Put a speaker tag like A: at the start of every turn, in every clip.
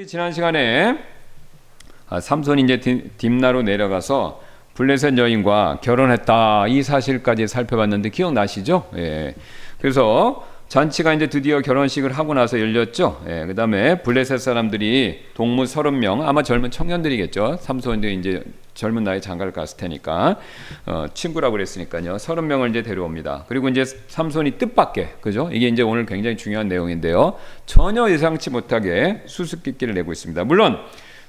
A: 우리 지난 시간에 삼손이 이제 딥나로 내려가서 블레셋 여인과 결혼했다 이 사실까지 살펴봤는데 기억나시죠? 예. 그래서 잔치가 이제 드디어 결혼식을 하고 나서 열렸죠. 예. 그다음에 블레셋 사람들이 동무 30명 아마 젊은 청년들이겠죠. 삼손이 이제 젊은 나이에 장가를 갔을 테니까 친구라고 그랬으니까요. 30명을 이제 데려옵니다. 그리고 이제 삼손이 뜻밖의 그죠? 이게 이제 오늘 굉장히 중요한 내용인데요. 전혀 예상치 못하게 수수께끼를 내고 있습니다. 물론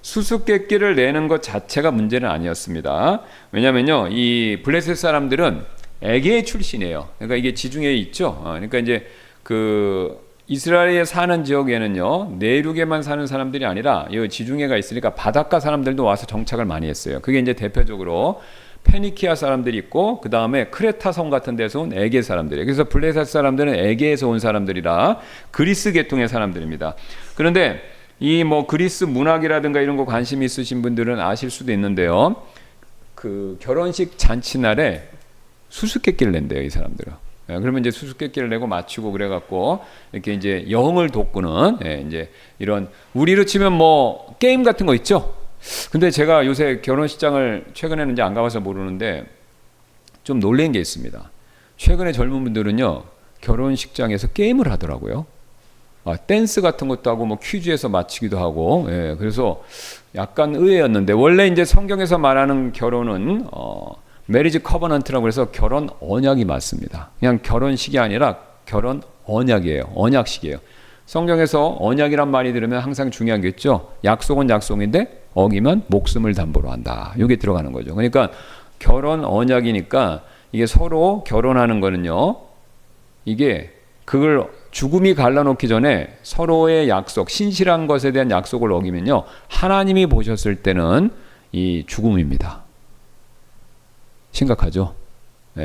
A: 수수께끼를 내는 것 자체가 문제는 아니었습니다. 왜냐면요, 이 블레셋 사람들은 에게 출신이에요. 그러니까 이게 지중해에 있죠. 그러니까 이제 그 이스라엘에 사는 지역에는요, 내륙에만 사는 사람들이 아니라 이 지중해가 있으니까 바닷가 사람들도 와서 정착을 많이 했어요. 그게 이제 대표적으로 페니키아 사람들이 있고 그 다음에 크레타 성 같은 데서 온 에게 사람들이에요. 그래서 블레셋 사람들은 에게에서 온 사람들이라 그리스 계통의 사람들입니다. 그런데 이 뭐 그리스 문학이라든가 이런 거 관심 있으신 분들은 아실 수도 있는데요. 그 결혼식 잔치날에 수수께끼를 낸대요, 이 사람들은. 그러면 이제 수수께끼를 내고 마치고 그래갖고 이렇게 이제 영을 돋구는 이제 이런 우리로 치면 뭐 게임 같은 거 있죠. 근데 제가 요새 결혼식장을 최근에는 이제 안 가봐서 모르는데 좀 놀란 게 있습니다. 최근에 젊은 분들은요 결혼식장에서 게임을 하더라고요. 댄스 같은 것도 하고 뭐 퀴즈에서 맞히기도 하고 그래서 약간 의외였는데 원래 이제 성경에서 말하는 결혼은 메리지 커버넌트라고 해서 결혼 언약이 맞습니다. 그냥 결혼식이 아니라 결혼 언약이에요. 언약식이에요. 성경에서 언약이란 말이 들으면 항상 중요한 게 있죠. 약속은 약속인데 어기면 목숨을 담보로 한다. 이게 들어가는 거죠. 그러니까 결혼 언약이니까 이게 서로 결혼하는 거는요. 이게 그걸 죽음이 갈라놓기 전에 서로의 약속, 신실한 것에 대한 약속을 어기면요. 하나님이 보셨을 때는 이 죽음입니다. 심각하죠.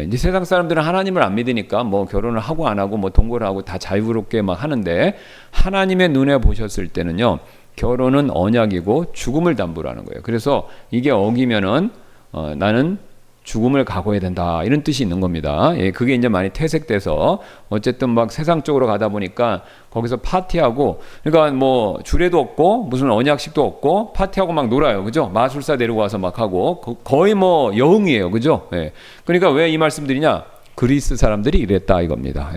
A: 이제 세상 사람들은 하나님을 안 믿으니까 뭐 결혼을 하고 안 하고 뭐 동거를 하고 다 자유롭게 막 하는데 하나님의 눈에 보셨을 때는요 결혼은 언약이고 죽음을 담보로 하는 거예요. 그래서 이게 어기면은 나는 죽음을 각오해야 된다 이런 뜻이 있는 겁니다. 그게 이제 많이 퇴색돼서 어쨌든 막 세상 쪽으로 가다 보니까 거기서 파티하고 그러니까 뭐 주례도 없고 무슨 언약식도 없고 파티하고 막 놀아요, 그죠? 마술사 데리고 와서 막 하고 거의 뭐 여흥이에요, 그죠? 그러니까 왜 이 말씀드리냐? 그리스 사람들이 이랬다 이겁니다.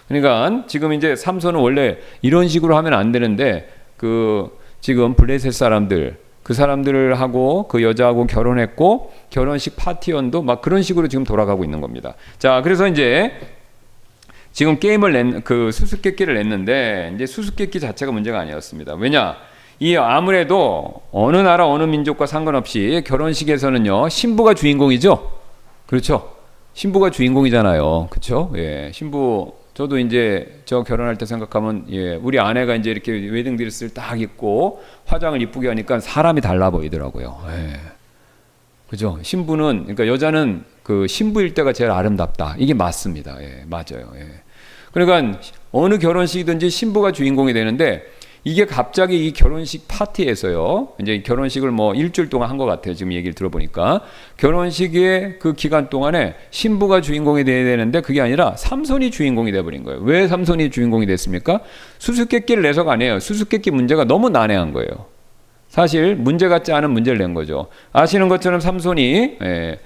A: 그러니까 지금 이제 삼손은 원래 이런 식으로 하면 안 되는데 그 지금 블레셋 사람들 그 사람들을 하고 그 여자하고 결혼했고 결혼식 파티원도 막 그런 식으로 지금 돌아가고 있는 겁니다. 자, 그래서 이제 지금 게임을 그 수수께끼를 냈는데 이제 수수께끼 자체가 문제가 아니었습니다. 왜냐? 이 아무래도 어느 나라 어느 민족과 상관없이 결혼식에서는요 신부가 주인공이죠. 그렇죠? 신부가 주인공이잖아요. 그렇죠? 신부 저도 이제 저 결혼할 때 생각하면 우리 아내가 이제 이렇게 웨딩 드레스를 딱 입고 화장을 이쁘게 하니까 사람이 달라 보이더라고요. 그죠? 신부는 그러니까 여자는 그 신부일 때가 제일 아름답다. 이게 맞습니다. 맞아요. 그러니까 어느 결혼식이든지 신부가 주인공이 되는데 이게 갑자기 이 결혼식 파티에서요. 이제 결혼식을 뭐 일주일 동안 한 것 같아요. 지금 얘기를 들어보니까 결혼식의 그 기간 동안에 신부가 주인공이 돼야 되는데 그게 아니라 삼손이 주인공이 돼버린 거예요. 왜 삼손이 주인공이 됐습니까? 수수께끼를 내서가 아니에요. 수수께끼 문제가 너무 난해한 거예요. 사실 문제 같지 않은 문제를 낸 거죠. 아시는 것처럼 삼손이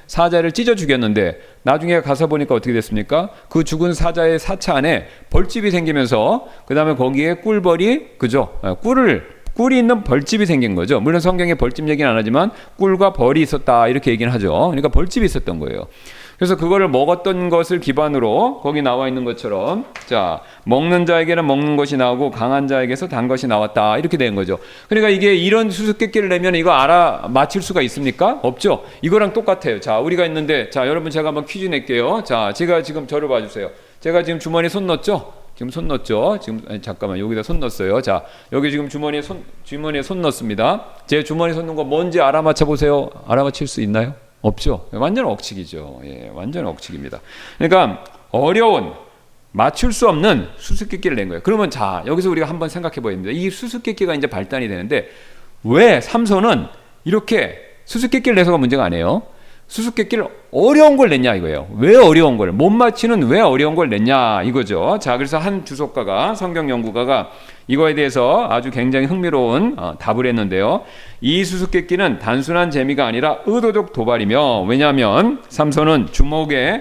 A: 사자를 찢어 죽였는데 나중에 가서 보니까 어떻게 됐습니까? 그 죽은 사자의 사체 안에 벌집이 생기면서 그 다음에 거기에 꿀벌이 그죠? 꿀이 있는 벌집이 생긴 거죠. 물론 성경에 벌집 얘기는 안 하지만 꿀과 벌이 있었다 이렇게 얘기는 하죠. 그러니까 벌집이 있었던 거예요. 그래서 그거를 먹었던 것을 기반으로 거기 나와 있는 것처럼 자 먹는 자에게는 먹는 것이 나오고 강한 자에게서 단 것이 나왔다 이렇게 된 거죠. 그러니까 이게 이런 수수께끼를 내면 이거 알아맞힐 수가 있습니까? 없죠. 이거랑 똑같아요. 자 우리가 있는데 자 여러분 제가 한번 퀴즈 낼게요. 자 제가 지금 저를 봐주세요. 제가 지금 주머니에 손 넣었죠? 지금 손 넣었죠? 지금 잠깐만 여기다 손 넣었어요. 자 여기 지금 주머니에 손 넣었습니다. 제 주머니에 손 넣은 거 뭔지 알아맞혀 보세요. 알아맞힐 수 있나요? 없죠. 완전 억측이죠. 완전 억측입니다. 그러니까 어려운 맞출 수 없는 수수께끼를 낸 거예요. 그러면 자 여기서 우리가 한번 생각해 봐야 됩니다. 이 수수께끼가 이제 발단이 되는데 왜 삼손은 이렇게 수수께끼를 내서가 문제가 아니에요. 수수께끼를 어려운 걸 냈냐 이거예요. 왜 어려운 걸 못 맞히는 왜 어려운 걸 냈냐 이거죠. 자 그래서 한 주석가가 성경 연구가가 이거에 대해서 아주 굉장히 흥미로운 답을 했는데요. 이 수수께끼는 단순한 재미가 아니라 의도적 도발이며, 왜냐하면 삼손은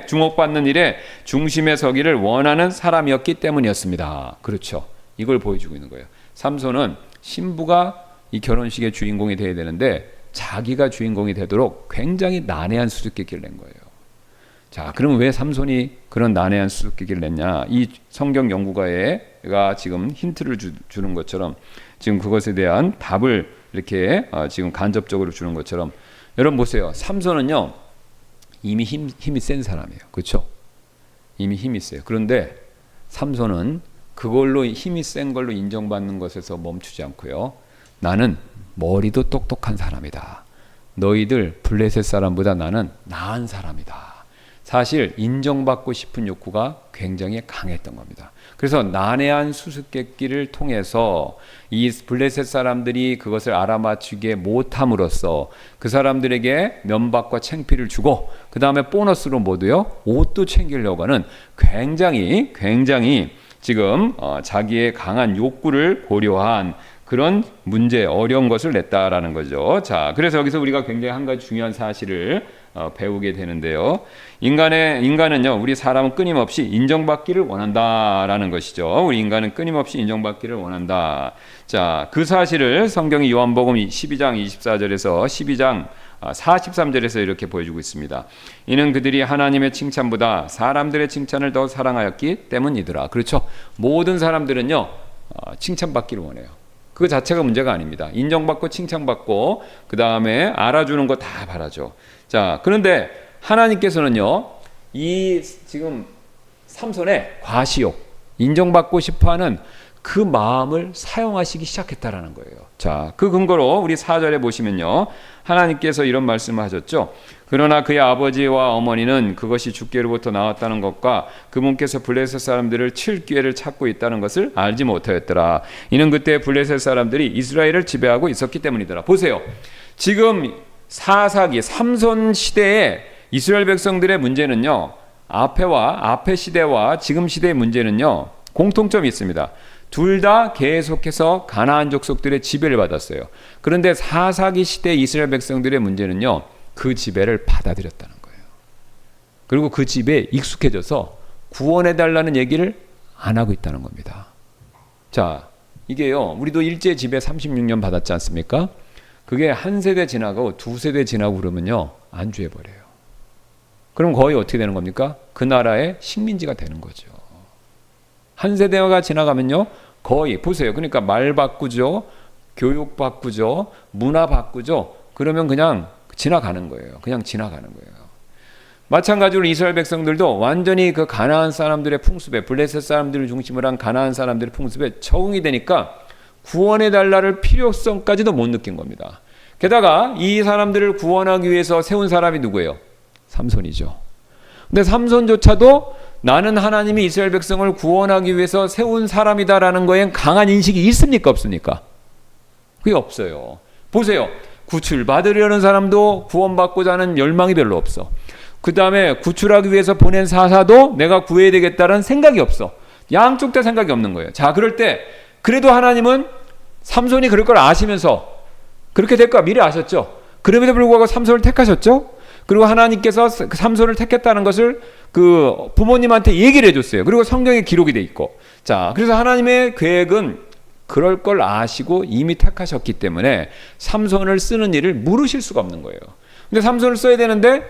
A: 주목받는 일에 중심에 서기를 원하는 사람이었기 때문이었습니다. 그렇죠. 이걸 보여주고 있는 거예요. 삼손은 신부가 이 결혼식의 주인공이 되어야 되는데 자기가 주인공이 되도록 굉장히 난해한 수수께끼를 낸 거예요. 자, 그럼 왜 삼손이 그런 난해한 수수께끼를 냈냐? 이 성경 연구가가 지금 힌트를 주는 것처럼 지금 그것에 대한 답을 이렇게 지금 간접적으로 주는 것처럼, 여러분 보세요. 삼손은요 이미 힘이 센 사람이에요. 그렇죠? 이미 힘이 세요. 그런데 삼손은 그걸로 힘이 센 걸로 인정받는 것에서 멈추지 않고요. 나는 머리도 똑똑한 사람이다. 너희들 블레셋 사람보다 나는 나은 사람이다. 사실 인정받고 싶은 욕구가 굉장히 강했던 겁니다. 그래서 난해한 수수께끼를 통해서 이 블레셋 사람들이 그것을 알아맞히게 못함으로써 그 사람들에게 면박과 창피를 주고, 그 다음에 보너스로 뭐도요? 옷도 챙기려고 하는 굉장히 지금 자기의 강한 욕구를 고려한 그런 문제, 어려운 것을 냈다라는 거죠. 자, 그래서 여기서 우리가 굉장히 한 가지 중요한 사실을 배우게 되는데요. 인간은요, 우리 사람은 끊임없이 인정받기를 원한다라는 것이죠. 우리 인간은 끊임없이 인정받기를 원한다. 자, 그 사실을 성경이 요한복음 12장 24절에서 12장 43절에서 이렇게 보여주고 있습니다. 이는 그들이 하나님의 칭찬보다 사람들의 칭찬을 더 사랑하였기 때문이더라. 그렇죠. 모든 사람들은요, 칭찬받기를 원해요. 그 자체가 문제가 아닙니다. 인정받고 칭찬받고 그 다음에 알아주는 거 다 바라죠. 자, 그런데 하나님께서는요, 이 지금 삼손의 과시욕, 인정받고 싶어하는 그 마음을 사용하시기 시작했다라는 거예요. 자, 그 근거로 우리 4절에 보시면요, 하나님께서 이런 말씀을 하셨죠. 그러나 그의 아버지와 어머니는 그것이 주께로부터 나왔다는 것과 그분께서 블레셋 사람들을 칠 기회를 찾고 있다는 것을 알지 못하였더라. 이는 그때 블레셋 사람들이 이스라엘을 지배하고 있었기 때문이더라. 보세요. 지금 사사기 삼손 시대의 이스라엘 백성들의 문제는요, 앞에 시대와 지금 시대의 문제는요, 공통점이 있습니다. 둘 다 계속해서 가나안 족속들의 지배를 받았어요. 그런데 사사기 시대 이스라엘 백성들의 문제는요, 그 지배를 받아들였다는 거예요. 그리고 그 지배에 익숙해져서 구원해달라는 얘기를 안 하고 있다는 겁니다. 자, 이게요, 우리도 일제 지배 36년 받았지 않습니까? 그게 한 세대 지나고 두 세대 지나고 그러면요, 안주해버려요. 그럼 거의 어떻게 되는 겁니까? 그 나라의 식민지가 되는 거죠. 한 세대가 지나가면요, 거의 보세요. 그러니까 말 바꾸죠, 교육 바꾸죠, 문화 바꾸죠. 그러면 그냥 지나가는 거예요. 그냥 지나가는 거예요. 마찬가지로 이스라엘 백성들도 완전히 그 가나안 사람들의 풍습에, 블레셋 사람들을 중심으로 한 가나안 사람들의 풍습에 적응이 되니까 구원해 달라를 필요성까지도 못 느낀 겁니다. 게다가 이 사람들을 구원하기 위해서 세운 사람이 누구예요? 삼손이죠. 근데 삼손조차도 나는 하나님이 이스라엘 백성을 구원하기 위해서 세운 사람이다라는 거에 강한 인식이 있습니까? 없습니까? 그게 없어요. 보세요. 구출받으려는 사람도 구원받고자 하는 열망이 별로 없어. 그 다음에 구출하기 위해서 보낸 사사도 내가 구해야 되겠다는 생각이 없어. 양쪽 다 생각이 없는 거예요. 자, 그럴 때 그래도 하나님은 삼손이 그럴 걸 아시면서 그렇게 될 거 미리 아셨죠. 그럼에도 불구하고 삼손을 택하셨죠. 그리고 하나님께서 삼손을 택했다는 것을 그 부모님한테 얘기를 해줬어요. 그리고 성경에 기록이 돼 있고. 자, 그래서 하나님의 계획은 그럴 걸 아시고 이미 택하셨기 때문에 삼손을 쓰는 일을 물으실 수가 없는 거예요. 근데 삼손을 써야 되는데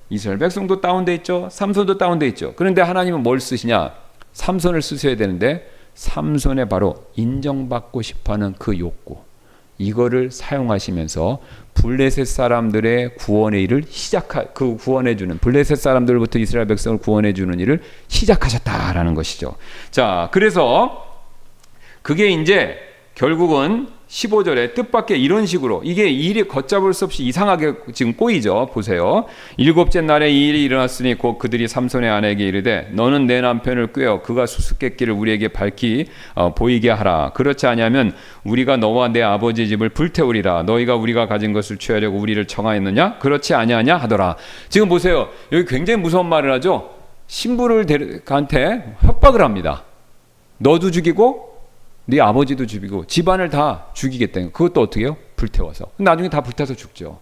A: 이스라엘 백성도 다운돼 있죠. 삼손도 다운돼 있죠. 그런데 하나님은 뭘 쓰시냐? 삼손을 쓰셔야 되는데 삼손의 바로 인정받고 싶어하는 그 욕구, 이거를 사용하시면서 블레셋 사람들의 구원의 일을 그 구원해주는, 블레셋 사람들로부터 이스라엘 백성을 구원해주는 일을 시작하셨다라는 것이죠. 자, 그래서 그게 이제 결국은 15절에 뜻밖의 이런 식으로, 이게 일이 걷잡을 수 없이 이상하게 지금 꼬이죠. 보세요. 일곱째 날에 이 일이 일어났으니 곧 그들이 삼손의 아내에게 이르되 너는 내 남편을 꾀어 그가 수수께끼를 우리에게 밝히 보이게 하라. 그렇지 아니하면 우리가 너와 내 아버지 집을 불태우리라. 너희가 우리가 가진 것을 취하려고 우리를 청하였느냐? 그렇지 아니하냐 하더라. 지금 보세요. 여기 굉장히 무서운 말을 하죠. 신부한테 협박을 합니다. 너도 죽이고 네 아버지도 죽이고 집안을 다 죽이겠다는 거. 그것도 어떻게 해요? 불태워서. 나중에 다 불타서 죽죠.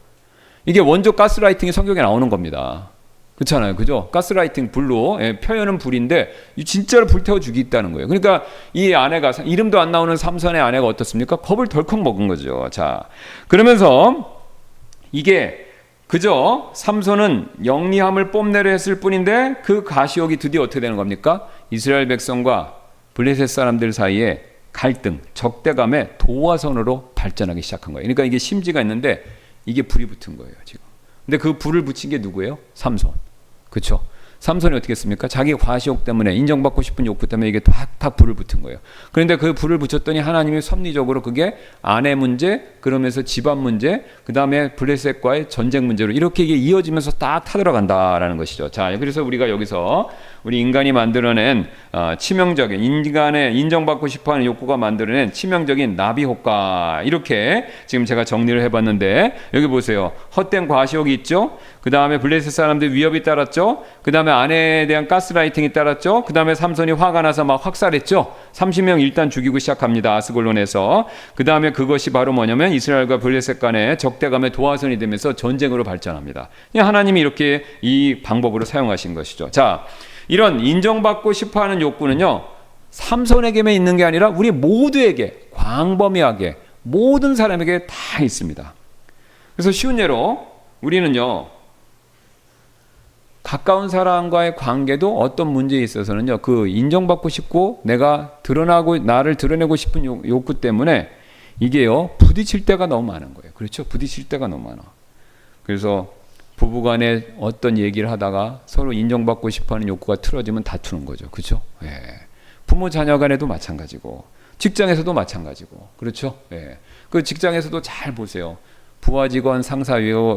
A: 이게 원조 가스라이팅이 성경에 나오는 겁니다. 그렇잖아요. 그죠? 가스라이팅 불로, 예, 표현은 불인데 진짜로 불태워 죽이겠다는 거예요. 그러니까 이 아내가, 이름도 안 나오는 삼손의 아내가 어떻습니까? 겁을 덜컥 먹은 거죠. 자, 그러면서 이게 그저 삼손은 영리함을 뽐내려 했을 뿐인데 그 가시옥이 드디어 어떻게 되는 겁니까? 이스라엘 백성과 블레셋 사람들 사이에 갈등, 적대감의 도화선으로 발전하기 시작한 거예요. 그러니까 이게 심지가 있는데 이게 불이 붙은 거예요, 지금. 근데 그 불을 붙인 게 누구예요? 삼손. 그렇죠? 삼손이 어떻게 했습니까? 자기 과시욕 때문에, 인정받고 싶은 욕구 때문에 이게 탁탁 불을 붙은 거예요. 그런데 그 불을 붙였더니 하나님이 섭리적으로 그게 아내 문제, 그러면서 집안 문제, 그 다음에 블레셋과의 전쟁 문제로 이렇게 이게 이어지면서 딱 타들어간다라는 것이죠. 자, 그래서 우리가 여기서 우리 인간이 만들어낸 치명적인, 인간의 인정받고 싶어하는 욕구가 만들어낸 치명적인 나비 효과, 이렇게 지금 제가 정리를 해봤는데, 여기 보세요. 헛된 과시욕이 있죠. 그 다음에 블레셋 사람들 위협이 따랐죠. 그 다음에 아내에 대한 가스라이팅이 따랐죠. 그 다음에 삼손이 화가 나서 막 확살했죠. 30명 일단 죽이고 시작합니다. 아스골론에서. 그 다음에 그것이 바로 뭐냐면 이스라엘과 블레셋 간의 적대감의 도화선이 되면서 전쟁으로 발전합니다. 하나님이 이렇게 이 방법으로 사용하신 것이죠. 자, 이런 인정받고 싶어하는 욕구는요, 삼손에게만 있는 게 아니라 우리 모두에게, 광범위하게 모든 사람에게 다 있습니다. 그래서 쉬운 예로 우리는요, 가까운 사람과의 관계도 어떤 문제에 있어서는요, 그 인정받고 싶고 내가 나를 드러내고 싶은 욕구 때문에 이게요, 부딪힐 때가 너무 많은 거예요. 그렇죠? 부딪힐 때가 너무 많아. 그래서 부부간에 어떤 얘기를 하다가 서로 인정받고 싶어하는 욕구가 틀어지면 다투는 거죠. 그렇죠? 예. 부모 자녀 간에도 마찬가지고, 직장에서도 마찬가지고, 그렇죠? 예. 그 직장에서도 잘 보세요. 부하 직원 상사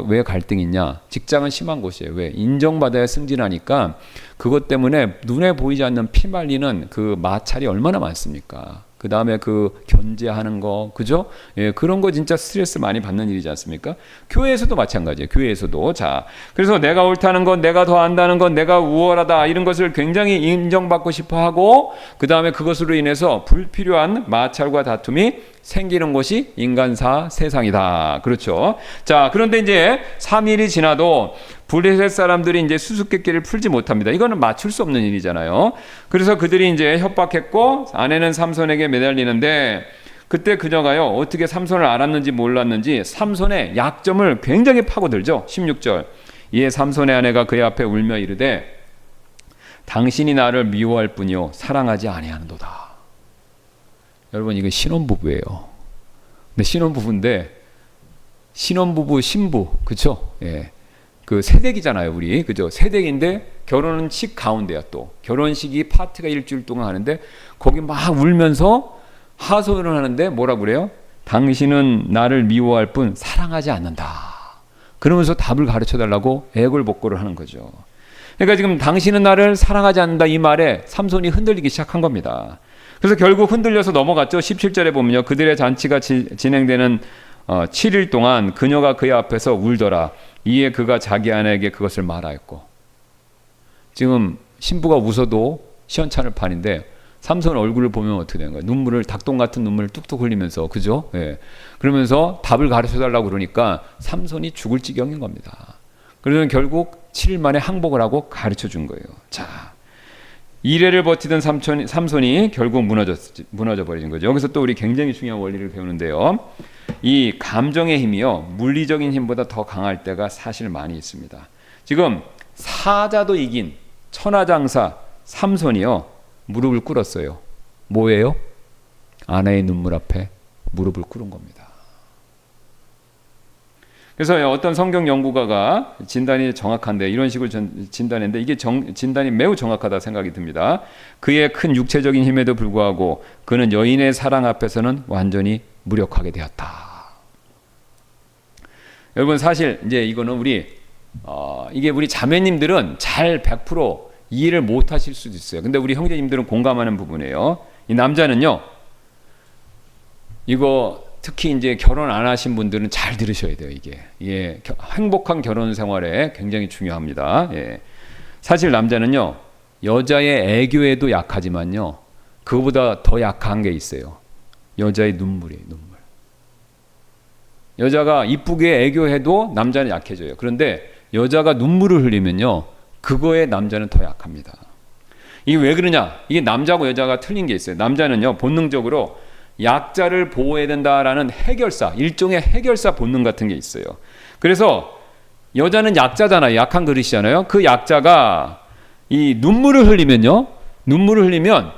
A: 왜 갈등이 있냐? 직장은 심한 곳이에요. 왜? 인정받아야 승진하니까 그것 때문에 눈에 보이지 않는 피말리는 그 마찰이 얼마나 많습니까? 그 다음에 그 견제하는 거, 그죠? 예, 그런 거 진짜 스트레스 많이 받는 일이지 않습니까? 교회에서도 마찬가지예요. 교회에서도. 자, 그래서 내가 옳다는 건, 내가 더 안다는 건, 내가 우월하다, 이런 것을 굉장히 인정받고 싶어 하고, 그 다음에 그것으로 인해서 불필요한 마찰과 다툼이 생기는 것이 인간사 세상이다. 그렇죠? 자, 그런데 이제 3일이 지나도 블레셋 사람들이 이제 수수께끼를 풀지 못합니다. 이거는 맞출 수 없는 일이잖아요. 그래서 그들이 이제 협박했고, 아내는 삼손에게 매달리는데, 그때 그녀가요, 어떻게 삼손을 알았는지 몰랐는지 삼손의 약점을 굉장히 파고들죠. 16절. 이에 삼손의 아내가 그의 앞에 울며 이르되, 당신이 나를 미워할 뿐이요 사랑하지 아니하는도다. 여러분, 이거 신혼부부예요. 근데 신혼부부 신부, 그쵸? 예. 그 새댁이잖아요, 우리. 그죠? 새댁인데 결혼은 식 가운데야. 또 결혼식이 파티가 일주일 동안 하는데 거기 막 울면서 하소연을 하는데 뭐라고 그래요? 당신은 나를 미워할 뿐 사랑하지 않는다. 그러면서 답을 가르쳐 달라고 애걸복걸을 하는 거죠. 그러니까 지금 당신은 나를 사랑하지 않는다, 이 말에 삼손이 흔들리기 시작한 겁니다. 그래서 결국 흔들려서 넘어갔죠. 17절에 보면요, 그들의 잔치가 진행되는 7일 동안 그녀가 그의 앞에서 울더라. 이에 그가 자기 아내에게 그것을 말하였고, 지금 신부가 웃어도 시원찮을 판인데 삼손 얼굴을 보면 어떻게 되는 거예요? 눈물을, 닭똥 같은 눈물을 뚝뚝 흘리면서, 그죠? 예. 그러면서 답을 가르쳐 달라고 그러니까 삼손이 죽을 지경인 겁니다. 그래서 결국 7일 만에 항복을 하고 가르쳐 준 거예요. 자, 이래를 버티던 삼손이 결국 무너져 버린 거죠. 여기서 또 우리 굉장히 중요한 원리를 배우는데요. 이 감정의 힘이요, 물리적인 힘보다 더 강할 때가 사실 많이 있습니다. 지금 사자도 이긴 천하장사 삼손이요, 무릎을 꿇었어요. 뭐예요? 아내의 눈물 앞에 무릎을 꿇은 겁니다. 그래서 어떤 성경 연구가가 진단이 정확한데, 이런 식으로 진단했는데 이게 진단이 매우 정확하다 생각이 듭니다. 그의 큰 육체적인 힘에도 불구하고 그는 여인의 사랑 앞에서는 완전히 무력하게 되었다. 여러분, 사실 이제 이거는 이게 우리 자매님들은 잘 100% 이해를 못 하실 수도 있어요. 근데 우리 형제님들은 공감하는 부분이에요. 이 남자는요, 이거 특히 이제 결혼 안 하신 분들은 잘 들으셔야 돼요. 이게 행복한 결혼 생활에 굉장히 중요합니다. 예. 사실 남자는요, 여자의 애교에도 약하지만요, 그거보다 더 약한 게 있어요. 여자의 눈물이에요. 눈물. 여자가 이쁘게 애교해도 남자는 약해져요. 그런데 여자가 눈물을 흘리면요, 그거에 남자는 더 약합니다. 이게 왜 그러냐? 이게 남자고 여자가 틀린 게 있어요. 남자는요, 본능적으로 약자를 보호해야 된다라는 해결사, 일종의 해결사 본능 같은 게 있어요. 그래서 여자는 약자잖아요. 약한 그릇이잖아요. 그 약자가 이 눈물을 흘리면요, 눈물을 흘리면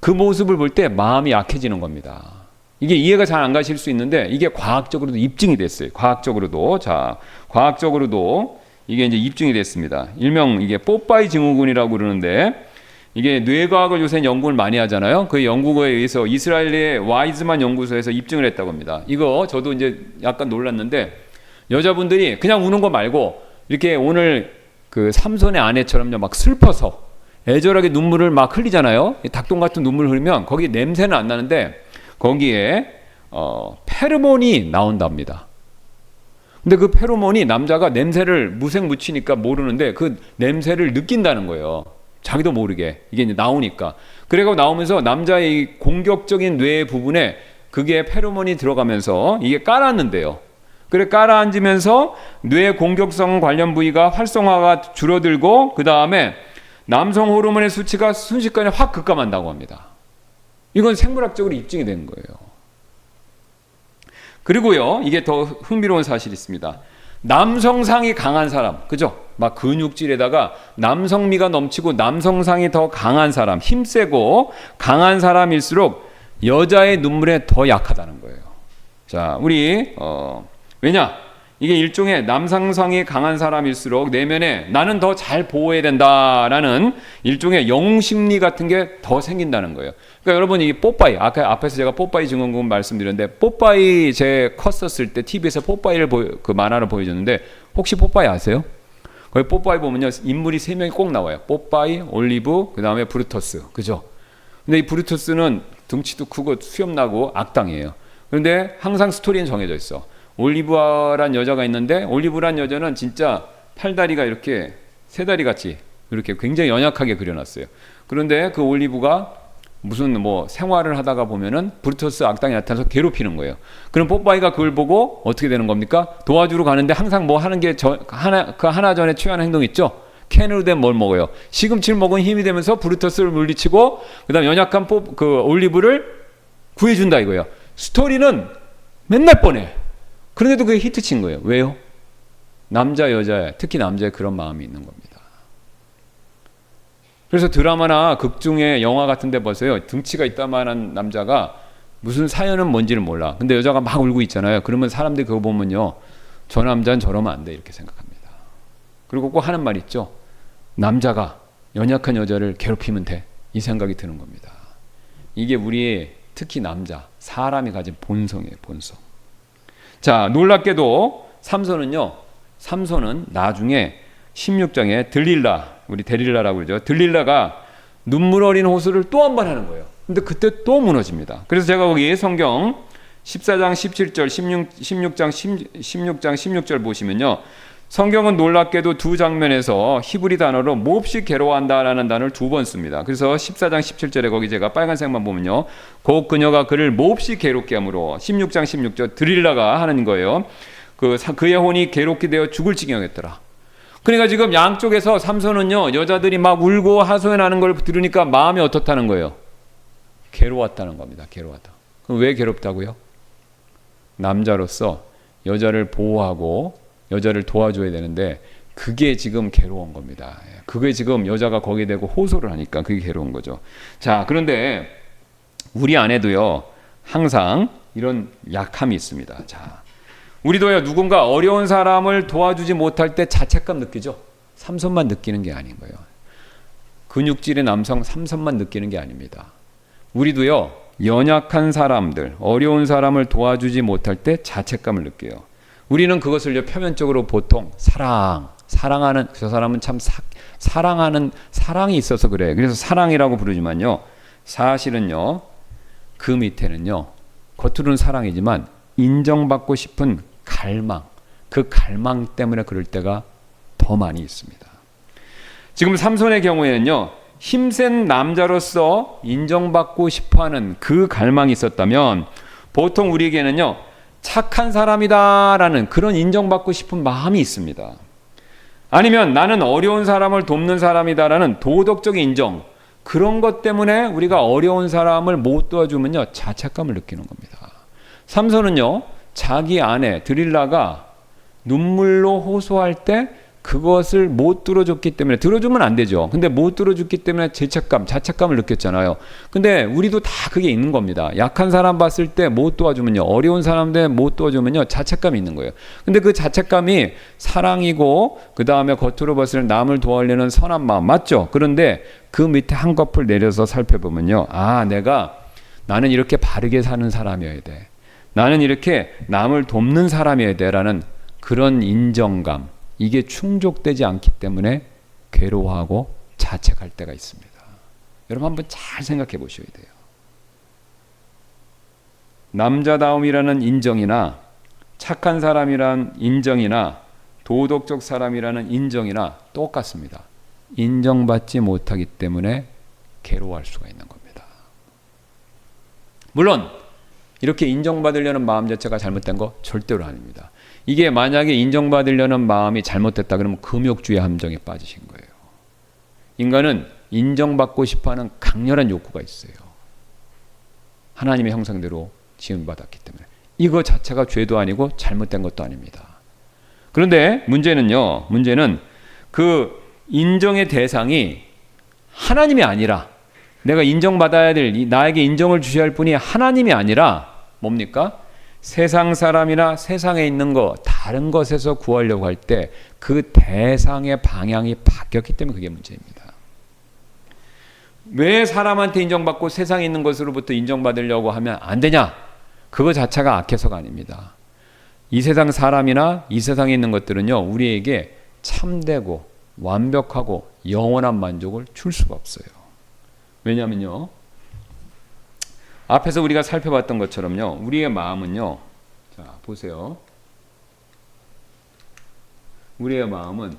A: 그 모습을 볼 때 마음이 약해지는 겁니다. 이게 이해가 잘 안 가실 수 있는데 이게 과학적으로도 입증이 됐어요. 과학적으로도. 자, 과학적으로도 이게 이제 입증이 됐습니다. 일명 이게 뽀빠이 증후군이라고 그러는데, 이게 뇌과학을 요새 연구를 많이 하잖아요. 그 연구에 의해서 이스라엘의 와이즈만 연구소에서 입증을 했다고 합니다. 이거 저도 이제 약간 놀랐는데, 여자분들이 그냥 우는 거 말고 이렇게 오늘 그 삼손의 아내처럼요, 막 슬퍼서 애절하게 눈물을 막 흘리잖아요. 닭똥 같은 눈물을 흘리면 거기 냄새는 안 나는데 거기에 페로몬이 나온답니다. 근데 그 페로몬이 남자가 냄새를 무색 묻히니까 모르는데 그 냄새를 느낀다는 거예요. 자기도 모르게 이게 이제 나오니까. 그래고 나오면서 남자의 이 공격적인 뇌 부분에 그게 페로몬이 들어가면서 이게 깔았는데요. 그래 깔아앉으면서 뇌 공격성 관련 부위가 활성화가 줄어들고 그 다음에 남성 호르몬의 수치가 순식간에 확 급감한다고 합니다. 이건 생물학적으로 입증이 된 거예요. 그리고요, 이게 더 흥미로운 사실이 있습니다. 남성상이 강한 사람, 그죠? 막 근육질에다가 남성미가 넘치고 남성상이 더 강한 사람, 힘세고 강한 사람일수록 여자의 눈물에 더 약하다는 거예요. 자, 우리 왜냐? 이게 일종의 남성상이 강한 사람일수록 내면에 나는 더 잘 보호해야 된다라는 일종의 영웅심리 같은 게 더 생긴다는 거예요. 그러니까 여러분, 이 뽀빠이, 아까 앞에서 제가 뽀빠이 증후군 말씀드렸는데, 뽀빠이 제 컸었을 때 TV에서 뽀빠이를 그 만화를 보여줬는데, 혹시 뽀빠이 아세요? 거기 뽀빠이 보면요, 인물이 3명이 꼭 나와요. 뽀빠이, 올리브, 그 다음에 브루터스, 그죠? 근데 이 브루터스는 등치도 크고 수염나고 악당이에요. 그런데 항상 스토리는 정해져 있어. 올리브란 여자가 있는데, 올리브란 여자는 진짜 팔다리가 이렇게 세다리 같이 이렇게 굉장히 연약하게 그려놨어요. 그런데 그 올리브가 무슨 뭐 생활을 하다가 보면은 브루터스 악당이 나타나서 괴롭히는 거예요. 그럼 뽀빠이가 그걸 보고 어떻게 되는 겁니까? 도와주러 가는데 항상 뭐 하는 게 하나 전에 취하는 행동 있죠? 캔으로 된 뭘 먹어요. 시금치를 먹으면 힘이 되면서 브루터스를 물리치고 그다음 연약한 그 올리브를 구해준다 이거예요. 스토리는 맨날 뻔해. 그런데도 그게 히트친 거예요. 왜요? 남자 여자에, 특히 남자에 그런 마음이 있는 겁니다. 그래서 드라마나 극 중에 영화 같은 데 보세요. 등치가 있다만한 남자가 무슨 사연은 뭔지를 몰라. 근데 여자가 막 울고 있잖아요. 그러면 사람들이 그거 보면요, 저 남자는 저러면 안 돼 이렇게 생각합니다. 그리고 꼭 하는 말 있죠. 남자가 연약한 여자를 괴롭히면 돼. 이 생각이 드는 겁니다. 이게 우리의 특히 남자, 사람이 가진 본성이에요. 본성. 자, 놀랍게도 삼손은 나중에 16장에 우리 데릴라라고 그러죠. 들릴라가 눈물 어린 호소를 또 한 번 하는 거예요. 근데 그때 또 무너집니다. 그래서 제가 거기 성경 14장 17절, 16장 16절 보시면요, 성경은 놀랍게도 두 장면에서 히브리 단어로 몹시 괴로워한다라는 단어를 2번 씁니다. 그래서 14장 17절에 거기 제가 빨간색만 보면요, 곧 그녀가 그를 몹시 괴롭게 하므로 16장 16절 드릴라가 하는 거예요. 그의 혼이 괴롭게 되어 죽을 지경이었더라. 그러니까 지금 양쪽에서 삼손은요, 여자들이 막 울고 하소연하는 걸 들으니까 마음이 어떻다는 거예요? 괴로웠다는 겁니다. 괴로웠다. 그럼 왜 괴롭다고요? 남자로서 여자를 보호하고 여자를 도와줘야 되는데 그게 지금 괴로운 겁니다. 그게 지금 여자가 거기에 대고 호소를 하니까 그게 괴로운 거죠. 자, 그런데 우리 안에도요, 항상 이런 약함이 있습니다. 자, 우리도요, 누군가 어려운 사람을 도와주지 못할 때 자책감 느끼죠? 삼손만 느끼는 게 아닌 거예요. 근육질의 남성 삼손만 느끼는 게 아닙니다. 우리도요, 연약한 사람들, 어려운 사람을 도와주지 못할 때 자책감을 느껴요. 우리는 그것을요, 표면적으로 보통 사랑하는, 저 사람은 참 사랑하는 사랑이 있어서 그래. 그래서 사랑이라고 부르지만요, 사실은요, 그 밑에는요, 겉으로는 사랑이지만 인정받고 싶은 갈망, 그 갈망 때문에 그럴 때가 더 많이 있습니다. 지금 삼손의 경우에는요, 힘센 남자로서 인정받고 싶어하는 그 갈망이 있었다면 보통 우리에게는요 착한 사람이다라는 그런 인정받고 싶은 마음이 있습니다. 아니면 나는 어려운 사람을 돕는 사람이다라는 도덕적인 인정, 그런 것 때문에 우리가 어려운 사람을 못 도와주면요 자책감을 느끼는 겁니다. 삼손은요 자기 아내 드릴라가 눈물로 호소할 때 그것을 못 들어줬기 때문에, 들어주면 안 되죠. 근데 못 들어줬기 때문에 죄책감, 자책감을 느꼈잖아요. 근데 우리도 다 그게 있는 겁니다. 약한 사람 봤을 때 못 도와주면요, 어려운 사람들 못 도와주면요 자책감이 있는 거예요. 근데 그 자책감이 사랑이고 그 다음에 겉으로 봤을 때 남을 도와주려는 선한 마음 맞죠? 그런데 그 밑에 한꺼풀 내려서 살펴보면요, 아 나는 이렇게 바르게 사는 사람이어야 돼, 나는 이렇게 남을 돕는 사람이어야 돼 라는 그런 인정감, 이게 충족되지 않기 때문에 괴로워하고 자책할 때가 있습니다. 여러분 한번 잘 생각해 보셔야 돼요. 남자다움이라는 인정이나 착한 사람이라는 인정이나 도덕적 사람이라는 인정이나 똑같습니다. 인정받지 못하기 때문에 괴로워할 수가 있는 겁니다. 물론 이렇게 인정받으려는 마음 자체가 잘못된 거 절대로 아닙니다. 이게 만약에 인정받으려는 마음이 잘못됐다 그러면 금욕주의 함정에 빠지신 거예요. 인간은 인정받고 싶어하는 강렬한 욕구가 있어요. 하나님의 형상대로 지음받았기 때문에. 이거 자체가 죄도 아니고 잘못된 것도 아닙니다. 그런데 문제는 그 인정의 대상이 하나님이 아니라, 내가 인정받아야 될, 나에게 인정을 주셔야 할 분이 하나님이 아니라 뭡니까? 세상 사람이나 세상에 있는 거, 다른 것에서 구하려고 할 때 그 대상의 방향이 바뀌었기 때문에 그게 문제입니다. 왜 사람한테 인정받고 세상에 있는 것으로부터 인정받으려고 하면 안 되냐? 그거 자체가 악해서가 아닙니다. 이 세상 사람이나 이 세상에 있는 것들은요 우리에게 참되고 완벽하고 영원한 만족을 줄 수가 없어요. 왜냐하면요, 앞에서 우리가 살펴봤던 것처럼요, 우리의 마음은요, 자 보세요. 우리의 마음은,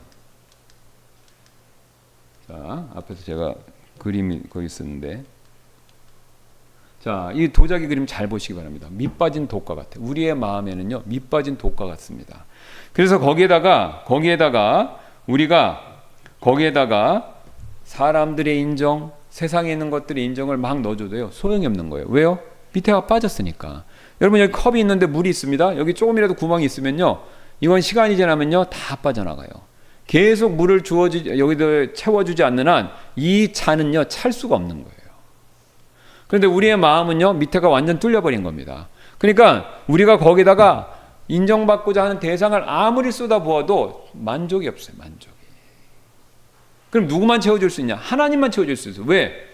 A: 자 앞에서 제가 그림이 거기 있었는데, 자 이 도자기 그림 잘 보시기 바랍니다. 밑 빠진 독과 같아요. 우리의 마음에는요 밑 빠진 독과 같습니다. 그래서 거기에다가 사람들의 인정, 세상에 있는 것들의 인정을 막 넣어줘도요 소용이 없는 거예요. 왜요? 밑에가 빠졌으니까. 여러분 여기 컵이 있는데 물이 있습니다. 여기 조금이라도 구멍이 있으면요 이건 시간이 지나면요 다 빠져나가요. 계속 물을 여기다 채워주지 않는 한 이 잔은요 찰 수가 없는 거예요. 그런데 우리의 마음은요 밑에가 완전 뚫려버린 겁니다. 그러니까 우리가 거기다가 인정받고자 하는 대상을 아무리 쏟아부어도 만족이 없어요. 만족이. 그럼 누구만 채워줄 수 있냐? 하나님만 채워줄 수 있어요.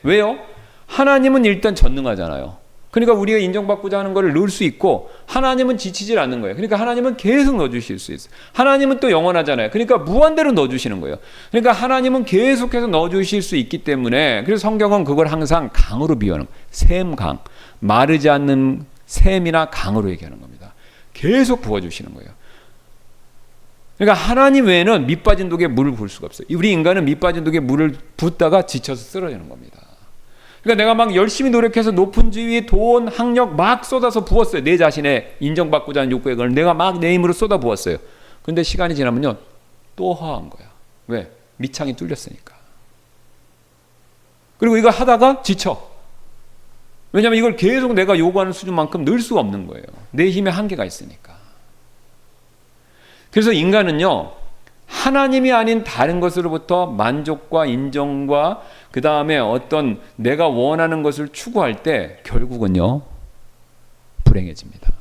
A: 왜요? 하나님은 일단 전능하잖아요. 그러니까 우리가 인정받고자 하는 것을 넣을 수 있고, 하나님은 지치질 않는 거예요. 그러니까 하나님은 계속 넣어주실 수 있어요. 하나님은 또 영원하잖아요. 그러니까 무한대로 넣어주시는 거예요. 그러니까 하나님은 계속해서 넣어주실 수 있기 때문에, 그래서 성경은 그걸 항상 강으로 비유하는 거예요. 샘강, 마르지 않는 샘이나 강으로 얘기하는 겁니다. 계속 부어주시는 거예요. 그러니까 하나님 외에는 밑 빠진 독에 물을 부을 수가 없어요. 우리 인간은 밑 빠진 독에 물을 붓다가 지쳐서 쓰러지는 겁니다. 그러니까 내가 막 열심히 노력해서 높은 지위, 돈, 학력 막 쏟아서 부었어요. 내 자신의 인정받고자 하는 욕구에 그걸 내가 막 내 힘으로 쏟아 부었어요. 그런데 시간이 지나면요 또 허한 거야. 왜? 밑창이 뚫렸으니까. 그리고 이거 하다가 지쳐. 왜냐하면 이걸 계속 내가 요구하는 수준만큼 넣을 수가 없는 거예요. 내 힘에 한계가 있으니까. 그래서 인간은요 하나님이 아닌 다른 것으로부터 만족과 인정과 그 다음에 어떤 내가 원하는 것을 추구할 때 결국은요 불행해집니다.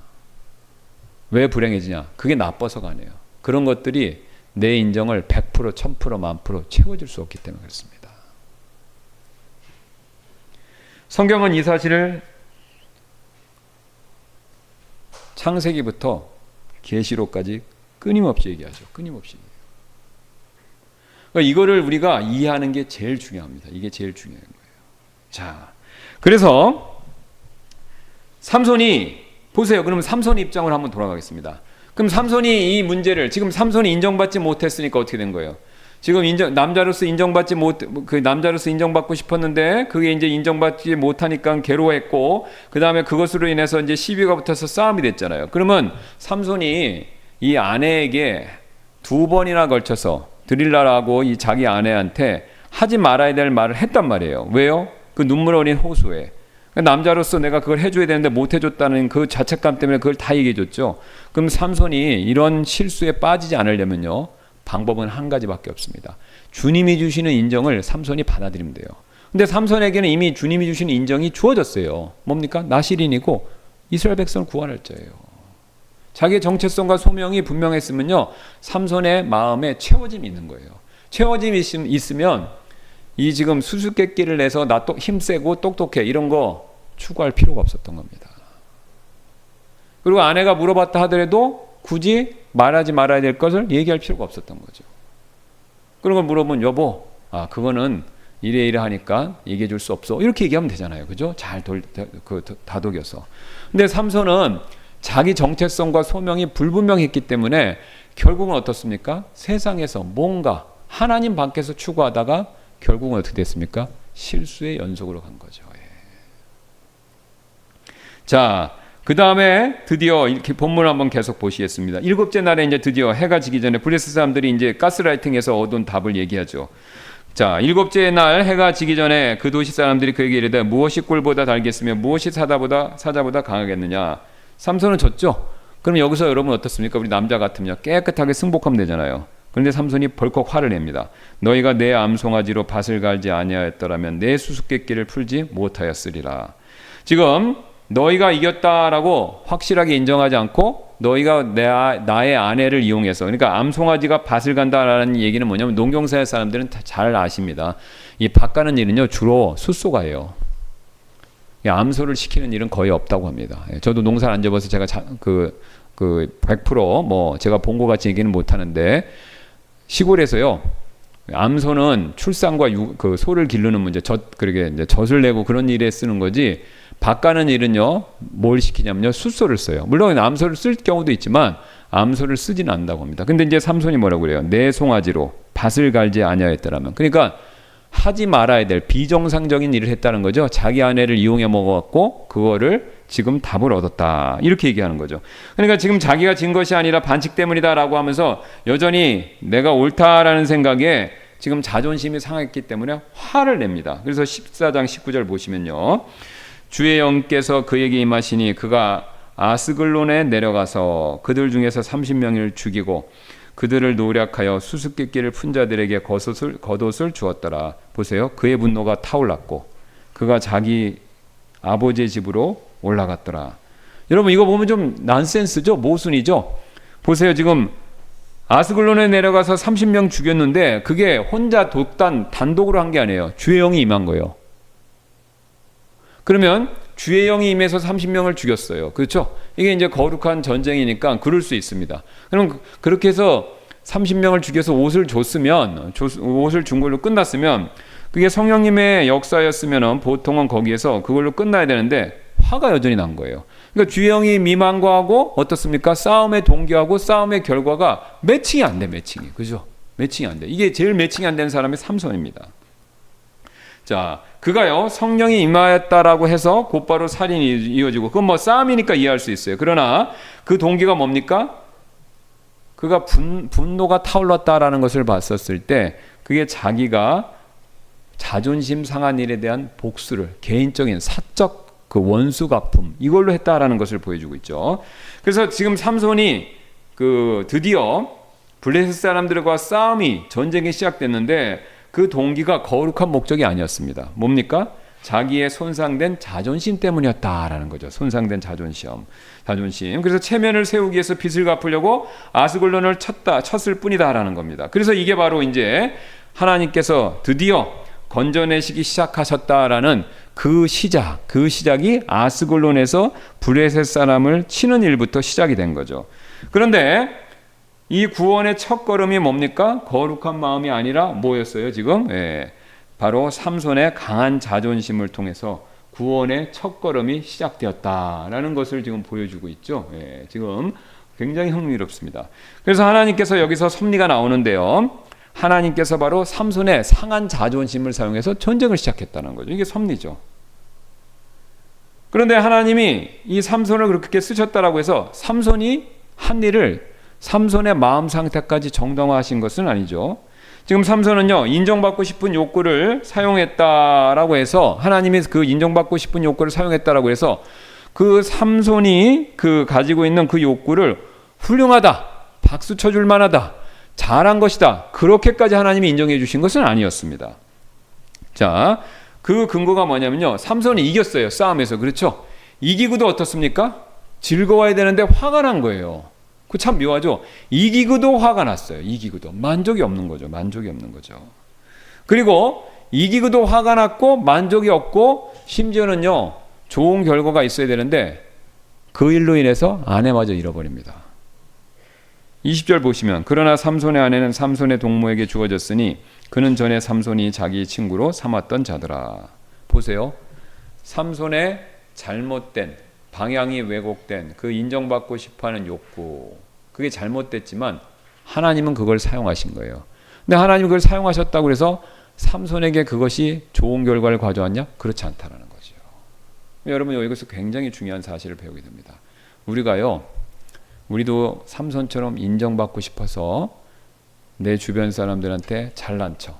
A: 왜 불행해지냐? 그게 나빠서가 아니에요. 그런 것들이 내 인정을 100%, 1000%, 10,000% 채워줄 수 없기 때문에 그렇습니다. 성경은 이 사실을 창세기부터 계시록까지 끊임없이 얘기하죠. 끊임없이. 그러니까 이거를 우리가 이해하는 게 제일 중요합니다. 이게 제일 중요한 거예요. 자, 그래서 삼손이 보세요. 그러면 삼손의 입장을 한번 돌아가겠습니다. 그럼 삼손이 이 문제를, 지금 삼손이 인정받지 못했으니까 어떻게 된 거예요? 지금 남자로서 인정받지 남자로서 인정받고 싶었는데 그게 이제 인정받지 못하니까 괴로워했고, 그 다음에 그것으로 인해서 이제 시비가 붙어서 싸움이 됐잖아요. 그러면 삼손이 이 아내에게 2번이나 걸쳐서 드릴라라고 이 자기 아내한테 하지 말아야 될 말을 했단 말이에요. 왜요? 그 눈물 어린 호소에. 남자로서 내가 그걸 해줘야 되는데 못 해줬다는 그 자책감 때문에 그걸 다 얘기해줬죠. 그럼 삼손이 이런 실수에 빠지지 않으려면요, 방법은 한 가지밖에 없습니다. 주님이 주시는 인정을 삼손이 받아들이면 돼요. 근데 삼손에게는 이미 주님이 주시는 인정이 주어졌어요. 뭡니까? 나실인이고 이스라엘 백성을 구원할 자예요. 자기의 정체성과 소명이 분명했으면요, 삼손의 마음에 채워짐이 있는 거예요. 채워짐이 있으면 이 지금 수수께끼를 내서 나 또 힘세고 똑똑해 이런 거 추구할 필요가 없었던 겁니다. 그리고 아내가 물어봤다 하더라도 굳이 말하지 말아야 될 것을 얘기할 필요가 없었던 거죠. 그런 걸 물어보면 여보, 그거는 이래 하니까 얘기해 줄 수 없어, 이렇게 얘기하면 되잖아요. 그죠? 잘 다독여서. 근데 삼손은 자기 정체성과 소명이 불분명했기 때문에 결국은 어떻습니까? 세상에서 뭔가 하나님 밖에서 추구하다가 결국은 어떻게 됐습니까? 실수의 연속으로 간 거죠. 예. 자, 그 다음에 드디어 이렇게 본문을 한번 계속 보시겠습니다. 7째 날에 이제 드디어 해가 지기 전에 블레셋 사람들이 이제 가스라이팅에서 얻은 답을 얘기하죠. 자, 7째 날 해가 지기 전에 그 도시 사람들이 그에게 이르되 무엇이 꿀보다 달겠으며 무엇이 사자보다 강하겠느냐. 삼손은 졌죠. 그럼 여기서 여러분 어떻습니까? 우리 남자 같으면 깨끗하게 승복하면 되잖아요. 그런데 삼손이 벌컥 화를 냅니다. 너희가 내 암송아지로 밭을 갈지 아니하였더라면 내 수수께끼를 풀지 못하였으리라. 지금 너희가 이겼다라고 확실하게 인정하지 않고 너희가 나의 아내를 이용해서, 그러니까 암송아지가 밭을 간다라는 얘기는 뭐냐면 농경사의 사람들은 잘 아십니다. 이 밭 가는 일은요 주로 숫소가예요. 암소를 시키는 일은 거의 없다고 합니다. 저도 농사를 안 접어서 제가 100% 뭐 제가 본 것 같이 얘기는 못 하는데, 시골에서요 암소는 출산과 그 소를 기르는 문제, 그러게 이제 젖을 내고 그런 일에 쓰는 거지, 밭 가는 일은요 뭘 시키냐면요 숫소를 써요. 물론 암소를 쓸 경우도 있지만 암소를 쓰지는 않는다고 합니다. 근데 이제 삼손이 뭐라고 그래요? 내 송아지로 밭을 갈지 아니하였더라면. 그러니까 하지 말아야 될 비정상적인 일을 했다는 거죠. 자기 아내를 이용해 먹어갖고 그거를 지금 답을 얻었다, 이렇게 얘기하는 거죠. 그러니까 지금 자기가 진 것이 아니라 반칙 때문이다라고 하면서 여전히 내가 옳다라는 생각에 지금 자존심이 상했기 때문에 화를 냅니다. 그래서 14장 19절 보시면요, 주의 영께서 그에게 임하시니 그가 아스글론에 내려가서 그들 중에서 30명을 죽이고 그들을 노략하여 수수께끼를 푼 자들에게 겉옷을 주었더라. 보세요. 그의 분노가 타올랐고 그가 자기 아버지의 집으로 올라갔더라. 여러분 이거 보면 좀 난센스죠? 모순이죠? 보세요. 지금 아스글론에 내려가서 30명 죽였는데 그게 혼자 단독으로 한 게 아니에요. 주의 영이 임한 거예요. 그러면 주의 영이 임해서 30명을 죽였어요. 그렇죠? 이게 이제 거룩한 전쟁이니까 그럴 수 있습니다. 그럼 그렇게 해서 30명을 죽여서 옷을 줬으면, 옷을 준 걸로 끝났으면 그게 성령님의 역사였으면 보통은 거기에서 그걸로 끝나야 되는데 화가 여전히 난 거예요. 그러니까 주의 영이 임한 거하고 어떻습니까? 싸움의 동기하고 싸움의 결과가 매칭이 안 돼. 그죠? 매칭이 안 돼. 이게 제일 매칭이 안 되는 사람이 삼손입니다. 자, 그가요 성령이 임하였다라고 해서 곧바로 살인이 이어지고, 그건 뭐 싸움이니까 이해할 수 있어요. 그러나 그 동기가 뭡니까? 그가 분노가 타올랐다라는 것을 봤었을 때 그게 자기가 자존심 상한 일에 대한 복수를, 개인적인 사적 그 원수 갚음, 이걸로 했다라는 것을 보여주고 있죠. 그래서 지금 삼손이 드디어 블레셋 사람들과 전쟁이 시작됐는데 그 동기가 거룩한 목적이 아니었습니다. 뭡니까? 자기의 손상된 자존심 때문이었다라는 거죠. 손상된 자존심. 그래서 체면을 세우기 위해서 빚을 갚으려고 아스글론을 쳤을 뿐이다라는 겁니다. 그래서 이게 바로 이제 하나님께서 드디어 건져내시기 시작하셨다라는 그 시작이 아스글론에서 블레셋 사람을 치는 일부터 시작이 된 거죠. 그런데 이 구원의 첫걸음이 뭡니까? 거룩한 마음이 아니라 뭐였어요 지금? 바로 삼손의 강한 자존심을 통해서 구원의 첫걸음이 시작되었다라는 것을 지금 보여주고 있죠. 지금 굉장히 흥미롭습니다. 그래서 하나님께서 여기서 섭리가 나오는데요. 하나님께서 바로 삼손의 상한 자존심을 사용해서 전쟁을 시작했다는 거죠. 이게 섭리죠. 그런데 하나님이 이 삼손을 그렇게 쓰셨다라고 해서 삼손이 한 일을 삼손의 마음 상태까지 정당화하신 것은 아니죠. 지금 삼손은요, 인정받고 싶은 욕구를 사용했다라고 해서, 하나님이 그 인정받고 싶은 욕구를 사용했다라고 해서 그 삼손이 그 가지고 있는 그 욕구를 훌륭하다, 박수 쳐줄 만하다, 잘한 것이다, 그렇게까지 하나님이 인정해 주신 것은 아니었습니다. 자, 그 근거가 뭐냐면요, 삼손이 이겼어요, 싸움에서. 그렇죠? 이기고도 어떻습니까? 즐거워야 되는데 화가 난 거예요. 그 참 묘하죠? 이기고도 화가 났어요. 이기고도. 만족이 없는 거죠. 만족이 없는 거죠. 그리고 이기고도 화가 났고 만족이 없고, 심지어는요, 좋은 결과가 있어야 되는데 그 일로 인해서 아내마저 잃어버립니다. 20절 보시면, 그러나 삼손의 아내는 삼손의 동무에게 주어졌으니 그는 전에 삼손이 자기 친구로 삼았던 자더라. 보세요. 삼손의 잘못된, 방향이 왜곡된 그 인정받고 싶어하는 욕구, 그게 잘못됐지만 하나님은 그걸 사용하신 거예요. 근데 하나님은 그걸 사용하셨다고 해서 삼손에게 그것이 좋은 결과를 가져왔냐? 그렇지 않다는 거죠. 여러분, 여기서 굉장히 중요한 사실을 배우게 됩니다. 우리도 삼손처럼 인정받고 싶어서 내 주변 사람들한테 잘난 척,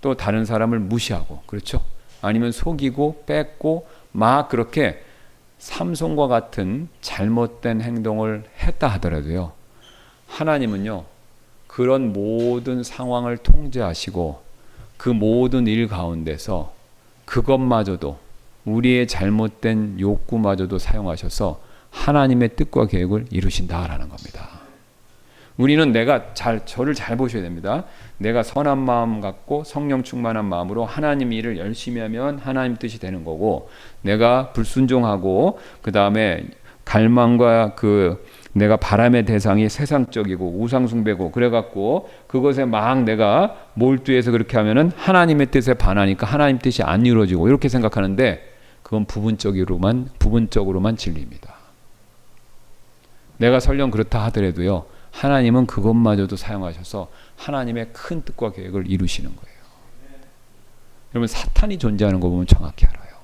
A: 또 다른 사람을 무시하고, 그렇죠? 아니면 속이고 뺏고 막 그렇게 삼손과 같은 잘못된 행동을 했다 하더라도요, 하나님은요, 그런 모든 상황을 통제하시고 그 모든 일 가운데서 그것마저도, 우리의 잘못된 욕구마저도 사용하셔서 하나님의 뜻과 계획을 이루신다라는 겁니다. 우리는 저를 잘 보셔야 됩니다. 내가 선한 마음 갖고 성령 충만한 마음으로 하나님 일을 열심히 하면 하나님 뜻이 되는 거고, 내가 불순종하고 그 다음에 갈망과 내가 바람의 대상이 세상적이고 우상숭배고 그래갖고 그것에 막 내가 몰두해서 그렇게 하면은 하나님의 뜻에 반하니까 하나님 뜻이 안 이루어지고, 이렇게 생각하는데 그건 부분적으로만 진리입니다. 내가 설령 그렇다 하더라도요, 하나님은 그것마저도 사용하셔서 하나님의 큰 뜻과 계획을 이루시는 거예요. 여러분, 사탄이 존재하는 거 보면 정확히 알아요.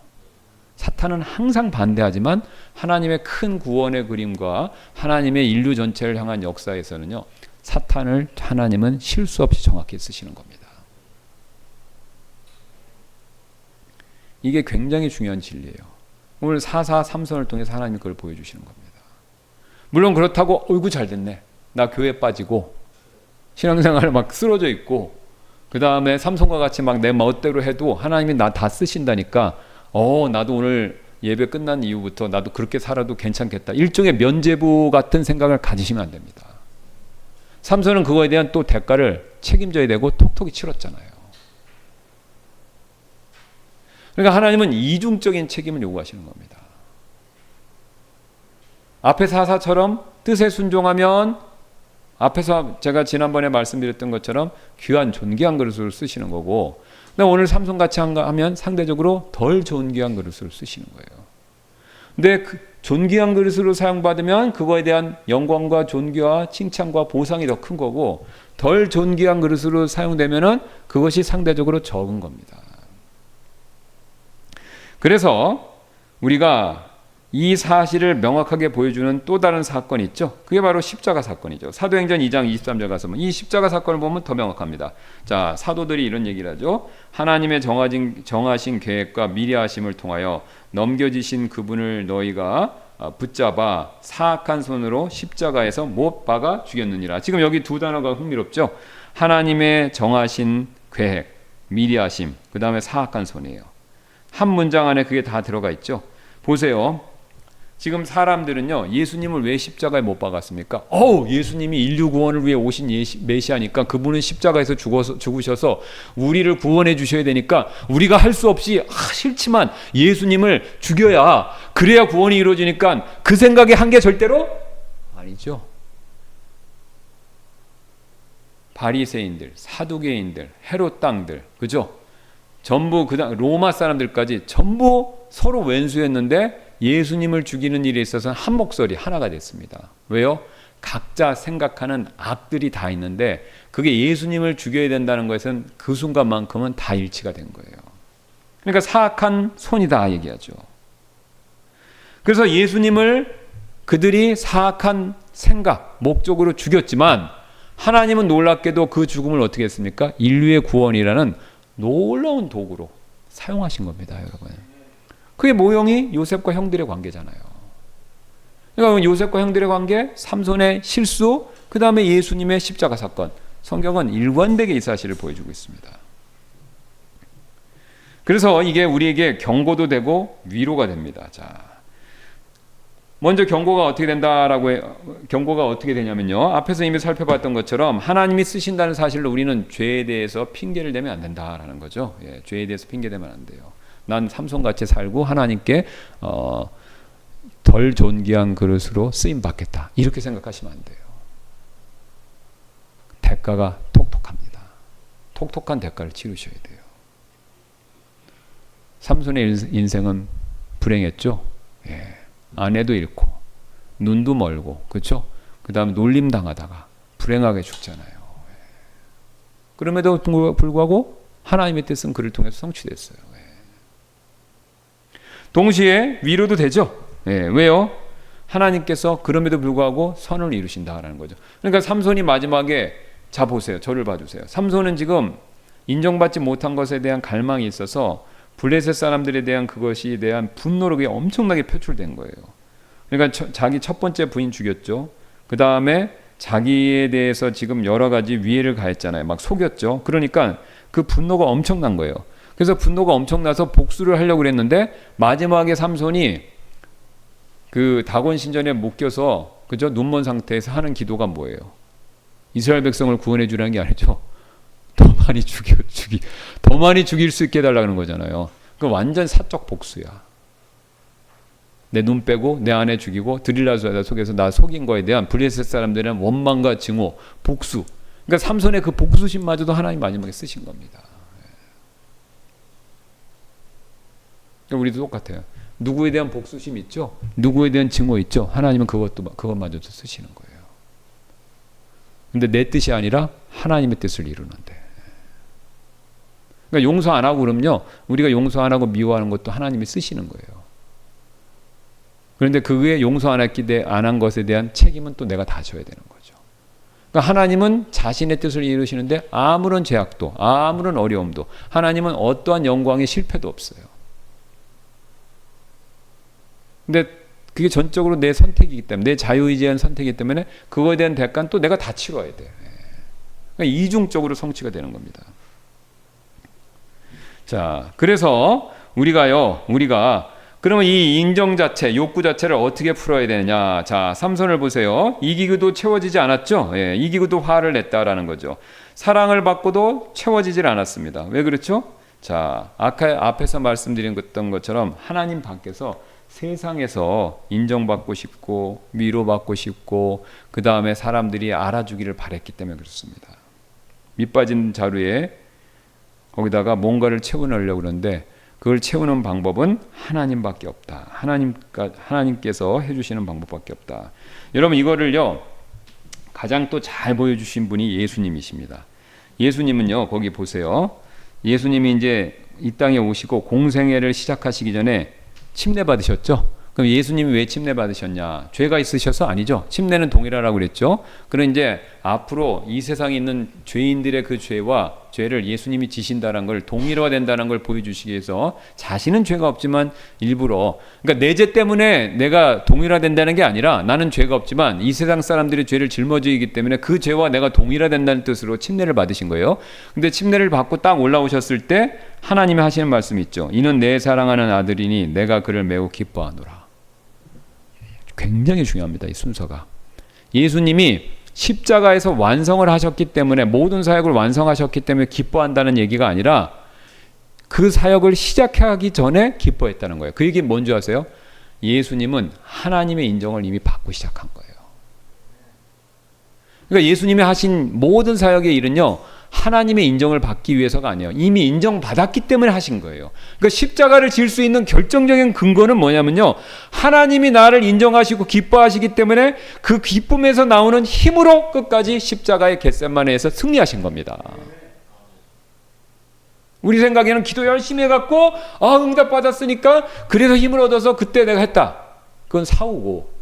A: 사탄은 항상 반대하지만 하나님의 큰 구원의 그림과 하나님의 인류 전체를 향한 역사에서는요, 사탄을 하나님은 실수 없이 정확히 쓰시는 겁니다. 이게 굉장히 중요한 진리예요. 오늘 4.4 삼손을 통해서 하나님이 그걸 보여주시는 겁니다. 물론 그렇다고 어이구 잘 됐네, 나 교회 빠지고 신앙생활을 막 쓰러져 있고 그 다음에 삼손과 같이 막 내 멋대로 해도 하나님이 나 다 쓰신다니까 나도 오늘 예배 끝난 이후부터 나도 그렇게 살아도 괜찮겠다, 일종의 면죄부 같은 생각을 가지시면 안 됩니다. 삼손은 그거에 대한 또 대가를 책임져야 되고 톡톡히 치렀잖아요. 그러니까 하나님은 이중적인 책임을 요구하시는 겁니다. 앞에 사사처럼 뜻에 순종하면, 앞에서 제가 지난번에 말씀드렸던 것처럼 귀한 존귀한 그릇을 쓰시는 거고, 근데 오늘 삼손같이 하면 상대적으로 덜 존귀한 그릇을 쓰시는 거예요. 근데 그 존귀한 그릇으로 사용받으면 그거에 대한 영광과 존귀와 칭찬과 보상이 더 큰 거고, 덜 존귀한 그릇으로 사용되면은 그것이 상대적으로 적은 겁니다. 그래서 우리가 이 사실을 명확하게 보여주는 또 다른 사건이 있죠. 그게 바로 십자가 사건이죠. 사도행전 2장 23절 가서 이 십자가 사건을 보면 더 명확합니다. 자, 사도들이 이런 얘기를 하죠. 하나님의 정하신 계획과 미리하심을 통하여 넘겨지신 그분을 너희가 붙잡아 사악한 손으로 십자가에서 못 박아 죽였느니라. 지금 여기 두 단어가 흥미롭죠. 하나님의 정하신 계획, 미리하심, 그 다음에 사악한 손이에요. 한 문장 안에 그게 다 들어가 있죠. 보세요. 지금 사람들은요, 예수님을 왜 십자가에 못 박았습니까? 예수님이 인류 구원을 위해 오신 메시아니까 그분은 십자가에서 죽으셔서 우리를 구원해 주셔야 되니까 우리가 할 수 없이 싫지만 예수님을 죽여야, 그래야 구원이 이루어지니까, 그 생각에 한 게 절대로 아니죠. 바리새인들, 사두개인들, 헤롯 당들, 그죠? 전부 로마 사람들까지 전부 서로 왼수였는데 예수님을 죽이는 일에 있어서는 한 목소리 하나가 됐습니다. 왜요? 각자 생각하는 악들이 다 있는데 그게 예수님을 죽여야 된다는 것은 그 순간만큼은 다 일치가 된 거예요. 그러니까 사악한 손이다 얘기하죠. 그래서 예수님을 그들이 사악한 생각, 목적으로 죽였지만 하나님은 놀랍게도 그 죽음을 어떻게 했습니까? 인류의 구원이라는 놀라운 도구로 사용하신 겁니다, 여러분. 그게 모형이 요셉과 형들의 관계잖아요. 그러니까 요셉과 형들의 관계, 삼손의 실수, 그 다음에 예수님의 십자가 사건. 성경은 일관되게 이 사실을 보여주고 있습니다. 그래서 이게 우리에게 경고도 되고 위로가 됩니다. 자, 먼저 경고가 어떻게 되냐면요. 앞에서 이미 살펴봤던 것처럼 하나님이 쓰신다는 사실로 우리는 죄에 대해서 핑계를 대면 안 된다라는 거죠. 예, 죄에 대해서 핑계 대면 안 돼요. 난 삼손같이 살고 하나님께 덜 존귀한 그릇으로 쓰임 받겠다. 이렇게 생각하시면 안 돼요. 대가가 톡톡합니다. 톡톡한 대가를 치르셔야 돼요. 삼손의 인생은 불행했죠. 예. 아내도 잃고 눈도 멀고 그렇죠? 그 다음에 놀림 당하다가 불행하게 죽잖아요. 예. 그럼에도 불구하고 하나님의 뜻은 그를 통해서 성취됐어요. 예. 동시에 위로도 되죠. 예. 왜요? 하나님께서 그럼에도 불구하고 선을 이루신다라는 거죠. 그러니까 삼손이 마지막에 자 보세요. 저를 봐주세요. 삼손은 지금 인정받지 못한 것에 대한 갈망이 있어서 블레셋 사람들에 대한 그것에 대한 분노로 그게 엄청나게 표출된 거예요. 그러니까 자기 첫 번째 부인 죽였죠. 그 다음에 자기에 대해서 지금 여러 가지 위해를 가했잖아요. 막 속였죠. 그러니까 그 분노가 엄청난 거예요. 그래서 분노가 엄청나서 복수를 하려고 그랬는데 마지막에 삼손이 그 다곤 신전에 묶여서 그죠? 눈먼 상태에서 하는 기도가 뭐예요? 이스라엘 백성을 구원해 주라는 게 아니죠. 더 많이 죽일 수 있게 해달라는 거잖아요. 그 완전 사적 복수야. 내 눈 빼고 내 아내 죽이고 드릴라소에다 속여서 나 속인 거에 대한 블레셋 사람들은 원망과 증오, 복수. 그러니까 삼손의 그 복수심마저도 하나님 마지막에 쓰신 겁니다. 그러니까 우리도 똑같아요. 누구에 대한 복수심 있죠? 누구에 대한 증오 있죠? 하나님은 그것마저도 쓰시는 거예요. 근데 내 뜻이 아니라 하나님의 뜻을 이루는데. 그러니까 용서 안 하고 그럼요. 우리가 용서 안 하고 미워하는 것도 하나님이 쓰시는 거예요. 그런데 그게 용서 안 한 것에 대한 책임은 또 내가 다 져야 되는 거죠. 그러니까 하나님은 자신의 뜻을 이루시는데 아무런 제약도 아무런 어려움도 하나님은 어떠한 영광의 실패도 없어요. 근데 그게 전적으로 내 선택이기 때문에 내 자유의지한 선택이기 때문에 그거에 대한 대가는 또 내가 다 치러야 돼. 그러니까 이중적으로 성취가 되는 겁니다. 자, 그래서 우리가 그러면 이 인정 자체, 욕구 자체를 어떻게 풀어야 되느냐? 자, 삼손을 보세요. 이기고도 채워지지 않았죠. 예, 이기고도 화를 냈다라는 거죠. 사랑을 받고도 채워지질 않았습니다. 왜 그렇죠? 자, 앞에서 말씀드린 것처럼 하나님 밖에서 세상에서 인정받고 싶고 위로받고 싶고 그 다음에 사람들이 알아주기를 바랬기 때문에 그렇습니다. 밑빠진 자루에 거기다가 뭔가를 채워넣으려고 그러는데 그걸 채우는 방법은 하나님밖에 없다. 하나님께서 해주시는 방법밖에 없다. 여러분 이거를요 가장 또 잘 보여주신 분이 예수님이십니다. 예수님은요 거기 보세요. 예수님이 이제 이 땅에 오시고 공생애를 시작하시기 전에 침례 받으셨죠? 그럼 예수님이 왜 침례 받으셨냐? 죄가 있으셔서 아니죠. 침례는 동일하라고 그랬죠. 그럼 이제 앞으로 이 세상에 있는 죄인들의 그 죄를 예수님이 지신다는 걸 동일화된다는 걸 보여주시기 위해서 자신은 죄가 없지만 일부러 그러니까 내 죄 때문에 내가 동일화된다는 게 아니라 나는 죄가 없지만 이 세상 사람들의 죄를 짊어지기 때문에 그 죄와 내가 동일화된다는 뜻으로 침례를 받으신 거예요. 근데 침례를 받고 딱 올라오셨을 때 하나님이 하시는 말씀이 있죠. 이는 내 사랑하는 아들이니 내가 그를 매우 기뻐하노라. 굉장히 중요합니다. 이 순서가. 예수님이 십자가에서 완성을 하셨기 때문에 모든 사역을 완성하셨기 때문에 기뻐한다는 얘기가 아니라 그 사역을 시작하기 전에 기뻐했다는 거예요. 그 얘기는 뭔지 아세요? 예수님은 하나님의 인정을 이미 받고 시작한 거예요. 그러니까 예수님이 하신 모든 사역의 일은요, 하나님의 인정을 받기 위해서가 아니에요. 이미 인정받았기 때문에 하신 거예요. 그러니까 십자가를 질 수 있는 결정적인 근거는 뭐냐면요, 하나님이 나를 인정하시고 기뻐하시기 때문에 그 기쁨에서 나오는 힘으로 끝까지 십자가의 겟세마네에서 승리하신 겁니다. 우리 생각에는 기도 열심히 해갖고 응답 받았으니까 그래서 힘을 얻어서 그때 내가 했다. 그건 사후고,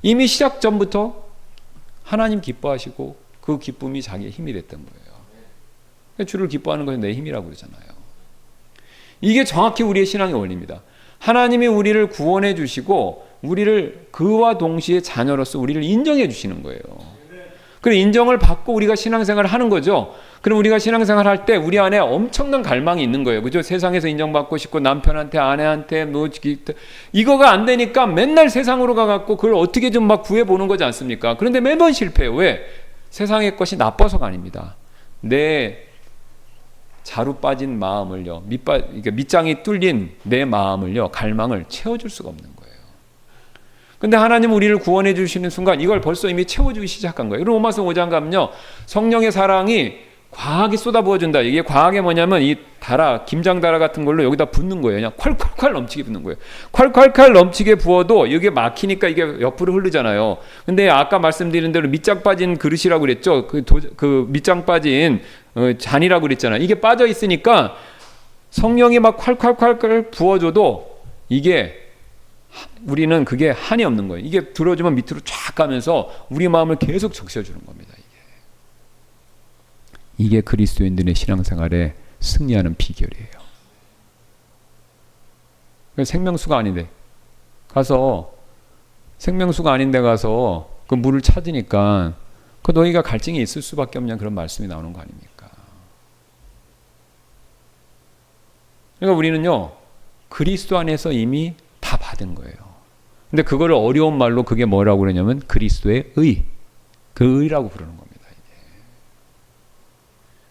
A: 이미 시작 전부터 하나님 기뻐하시고 그 기쁨이 자기의 힘이 됐던 거예요. 주를 기뻐하는 것이 내 힘이라고 그러잖아요. 이게 정확히 우리의 신앙의 원리입니다. 하나님이 우리를 구원해 주시고 우리를 그와 동시에 자녀로서 우리를 인정해 주시는 거예요. 그래, 인정을 받고 우리가 신앙생활을 하는 거죠. 그럼 우리가 신앙생활 할 때 우리 안에 엄청난 갈망이 있는 거예요. 그죠? 세상에서 인정받고 싶고 남편한테, 아내한테, 이거가 안 되니까 맨날 세상으로 가갖고 그걸 어떻게 좀 막 구해보는 거지 않습니까? 그런데 매번 실패해요. 왜? 세상의 것이 나빠서가 아닙니다. 내 자루 빠진 마음을요, 밑장이 뚫린 내 마음을요, 갈망을 채워줄 수가 없는 거예요. 근데 하나님 우리를 구원해 주시는 순간 이걸 벌써 이미 채워주기 시작한 거예요. 로마서 5장 가면요, 성령의 사랑이 과하게 쏟아부어준다. 이게 과하게 뭐냐면 이 김장다라 같은 걸로 여기다 붓는 거예요. 그냥 콸콸콸 넘치게 붓는 거예요. 콸콸콸 넘치게 부어도 이게 막히니까 이게 옆으로 흐르잖아요. 근데 아까 말씀드린 대로 밑장 빠진 그릇이라고 그랬죠. 그 밑장 빠진 잔이라고 그랬잖아요. 이게 빠져 있으니까 성령이 막 콸콸콸 부어줘도 우리는 그게 한이 없는 거예요. 이게 들어주면 밑으로 쫙 가면서 우리 마음을 계속 적셔주는 겁니다. 이게 그리스도인들의 신앙생활에 승리하는 비결이에요. 생명수가 아닌데 가서 그 물을 찾으니까 그 너희가 갈증이 있을 수밖에 없냐, 그런 말씀이 나오는 거 아닙니까? 그러니까 우리는요, 그리스도 안에서 이미 다 받은 거예요. 근데 그거를 어려운 말로 그게 뭐라고 그러냐면 그리스도의 의, 그 의라고 부르는 겁니다.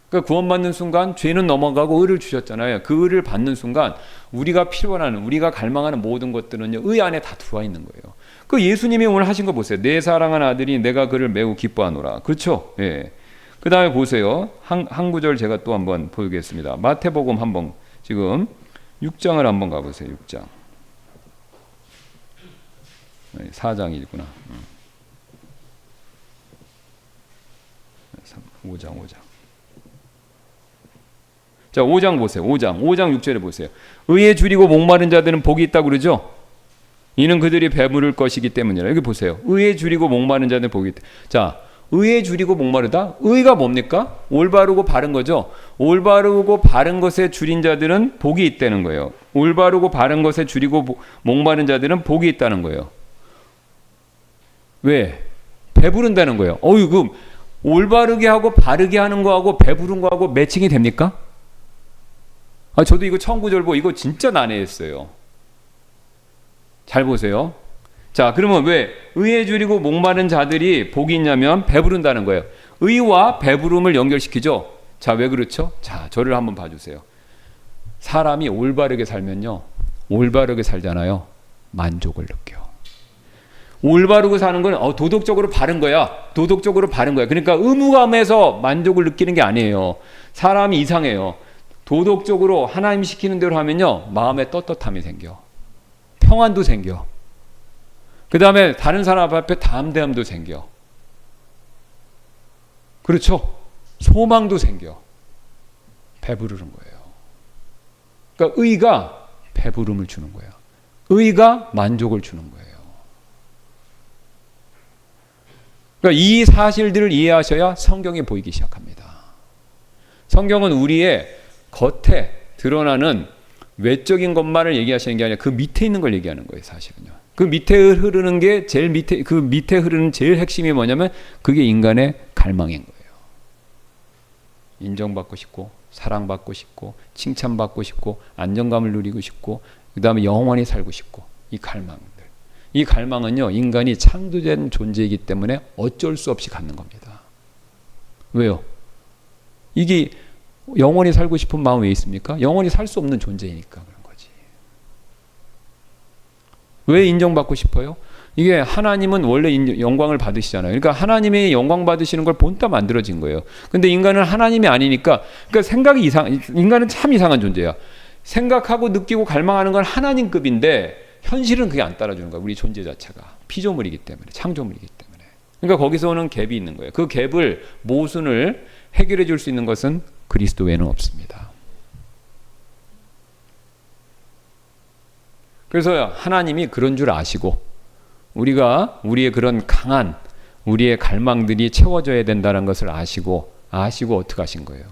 A: 그러니까 구원받는 순간 죄는 넘어가고 의를 주셨잖아요. 그 의를 받는 순간 우리가 필요하는, 우리가 갈망하는 모든 것들은요, 의 안에 다 들어와 있는 거예요. 그 예수님이 오늘 하신 거 보세요. 내 사랑한 아들이 내가 그를 매우 기뻐하노라. 그렇죠? 예. 그 다음에 보세요. 한 구절 제가 또 한번 보겠습니다. 마태복음 한번, 지금 6장을 한번 가보세요. 6장. 4장이구나. 5장. 자, 5장 보세요. 5장 6절에 보세요. 의에 줄이고 목마른 자들은 복이 있다고 그러죠? 이는 그들이 배부를 것이기 때문이라. 여기 보세요. 의에 줄이고 목마른 자들은 복이 있다. 자, 의에 줄이고 목마르다? 의가 뭡니까? 올바르고 바른 거죠. 올바르고 바른 것에 줄인 자들은 복이 있다는 거예요. 올바르고 바른 것에 줄이고 목마른 자들은 복이 있다는 거예요. 왜? 배부른다는 거예요. 그럼 올바르게 하고 바르게 하는 거하고 배부른 거하고 매칭이 됩니까? 저도 이거 처음 구절 보고 이거 진짜 난해했어요. 잘 보세요. 자, 그러면 왜 의에 줄이고 목마른 자들이 복이 있냐면 배부른다는 거예요. 의와 배부름을 연결시키죠. 자, 왜 그렇죠? 자, 저를 한번 봐주세요. 사람이 올바르게 살면요, 올바르게 살잖아요, 만족을 느껴. 올바르고 사는 건 도덕적으로 바른 거야. 도덕적으로 바른 거야. 그러니까 의무감에서 만족을 느끼는 게 아니에요. 사람이 이상해요. 도덕적으로 하나님 시키는 대로 하면요, 마음에 떳떳함이 생겨. 평안도 생겨. 그 다음에 다른 사람 앞에 담대함도 생겨. 그렇죠? 소망도 생겨. 배부르는 거예요. 그러니까 의가 배부름을 주는 거예요. 의가 만족을 주는 거예요. 그러니까 이 사실들을 이해하셔야 성경이 보이기 시작합니다. 성경은 우리의 겉에 드러나는 외적인 것만을 얘기하시는 게 아니라 그 밑에 있는 걸 얘기하는 거예요, 사실은요. 그 밑에 흐르는 게 그 밑에 흐르는 제일 핵심이 뭐냐면 그게 인간의 갈망인 거예요. 인정받고 싶고, 사랑받고 싶고, 칭찬받고 싶고, 안정감을 누리고 싶고, 그 다음에 영원히 살고 싶고, 이 갈망들. 이 갈망은요, 인간이 창조된 존재이기 때문에 어쩔 수 없이 갖는 겁니다. 왜요? 이게 영원히 살고 싶은 마음이 왜 있습니까? 영원히 살 수 없는 존재이니까 그런 거지. 왜 인정받고 싶어요? 이게 하나님은 원래 영광을 받으시잖아요. 그러니까 하나님이 영광 받으시는 걸 본따 만들어진 거예요. 근데 인간은 하나님이 아니니까, 그러니까 생각이 인간은 참 이상한 존재야. 생각하고 느끼고 갈망하는 건 하나님급인데 현실은 그게 안 따라주는 거야. 우리 존재 자체가 피조물이기 때문에, 창조물이기 때문에. 그러니까 거기서 오는 갭이 있는 거예요. 그 갭을, 모순을 해결해 줄 수 있는 것은 그리스도 외에는 없습니다. 그래서 하나님이 그런 줄 아시고, 우리가 우리의 그런 강한 우리의 갈망들이 채워져야 된다는 것을 아시고 어떻게 하신 거예요?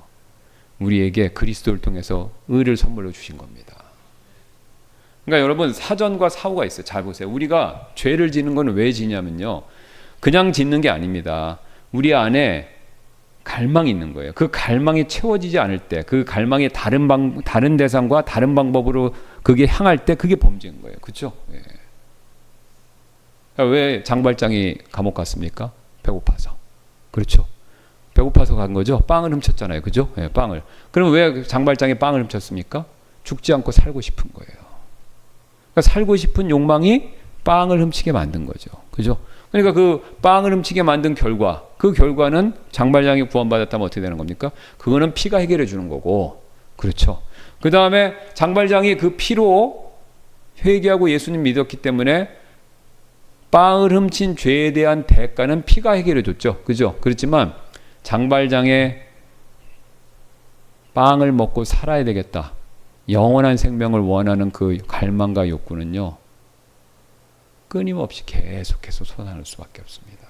A: 우리에게 그리스도를 통해서 의를 선물로 주신 겁니다. 그러니까 여러분, 사전과 사후가 있어요. 잘 보세요. 우리가 죄를 짓는 건 왜 짓냐면요, 그냥 짓는 게 아닙니다. 우리 안에 갈망이 있는 거예요. 그 갈망이 채워지지 않을 때, 그 갈망이 다른 대상과 다른 방법으로 그게 향할 때, 그게 범죄인 거예요. 그렇죠? 예. 왜 장발장이 감옥 갔습니까? 배고파서. 그렇죠? 배고파서 간 거죠. 빵을 훔쳤잖아요. 그죠? 예, 빵을. 그럼 왜 장발장이 빵을 훔쳤습니까? 죽지 않고 살고 싶은 거예요. 그러니까 살고 싶은 욕망이 빵을 훔치게 만든 거죠. 그죠? 그러니까 그 빵을 훔치게 만든 결과, 그 결과는 장발장이 구원받았다면 어떻게 되는 겁니까? 그거는 피가 해결해 주는 거고. 그렇죠? 그 다음에 장발장이 그 피로 회개하고 예수님 믿었기 때문에 빵을 훔친 죄에 대한 대가는 피가 해결해 줬죠. 그죠? 그렇지만 장발장의 빵을 먹고 살아야 되겠다, 영원한 생명을 원하는 그 갈망과 욕구는요, 끊임없이 계속해서 솟아날 수밖에 없습니다.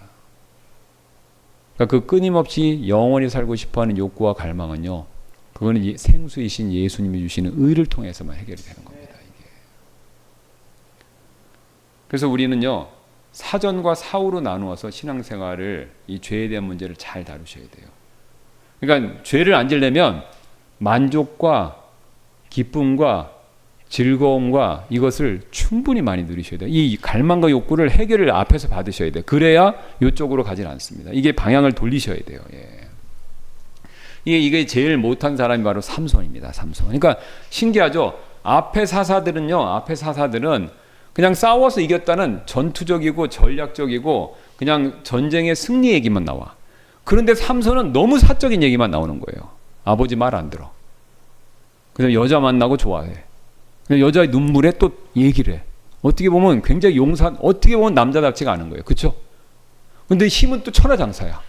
A: 그러니까 그 끊임없이 영원히 살고 싶어하는 욕구와 갈망은요, 그거는 생수이신 예수님이 주시는 의를 통해서만 해결이 되는 겁니다. 이게. 그래서 우리는요, 사전과 사후로 나누어서 신앙생활을, 이 죄에 대한 문제를 잘 다루셔야 돼요. 그러니까 죄를 안 지려면 만족과 기쁨과 즐거움과 이것을 충분히 많이 누리셔야 돼요. 이 갈망과 욕구를 해결을 앞에서 받으셔야 돼요. 그래야 이쪽으로 가진 않습니다. 이게 방향을 돌리셔야 돼요. 예. 이게 제일 못한 사람이 바로 삼손입니다. 삼손. 그러니까 신기하죠. 앞에 사사들은 그냥 싸워서 이겼다는 전투적이고 전략적이고 그냥 전쟁의 승리 얘기만 나와. 그런데 삼손은 너무 사적인 얘기만 나오는 거예요. 아버지 말 안 들어. 그냥 여자 만나고 좋아해. 그냥 여자의 눈물에 또 얘기를 해. 어떻게 보면 굉장히 어떻게 보면 남자답지가 않은 거예요. 그렇죠? 근데 힘은 또 천하장사야.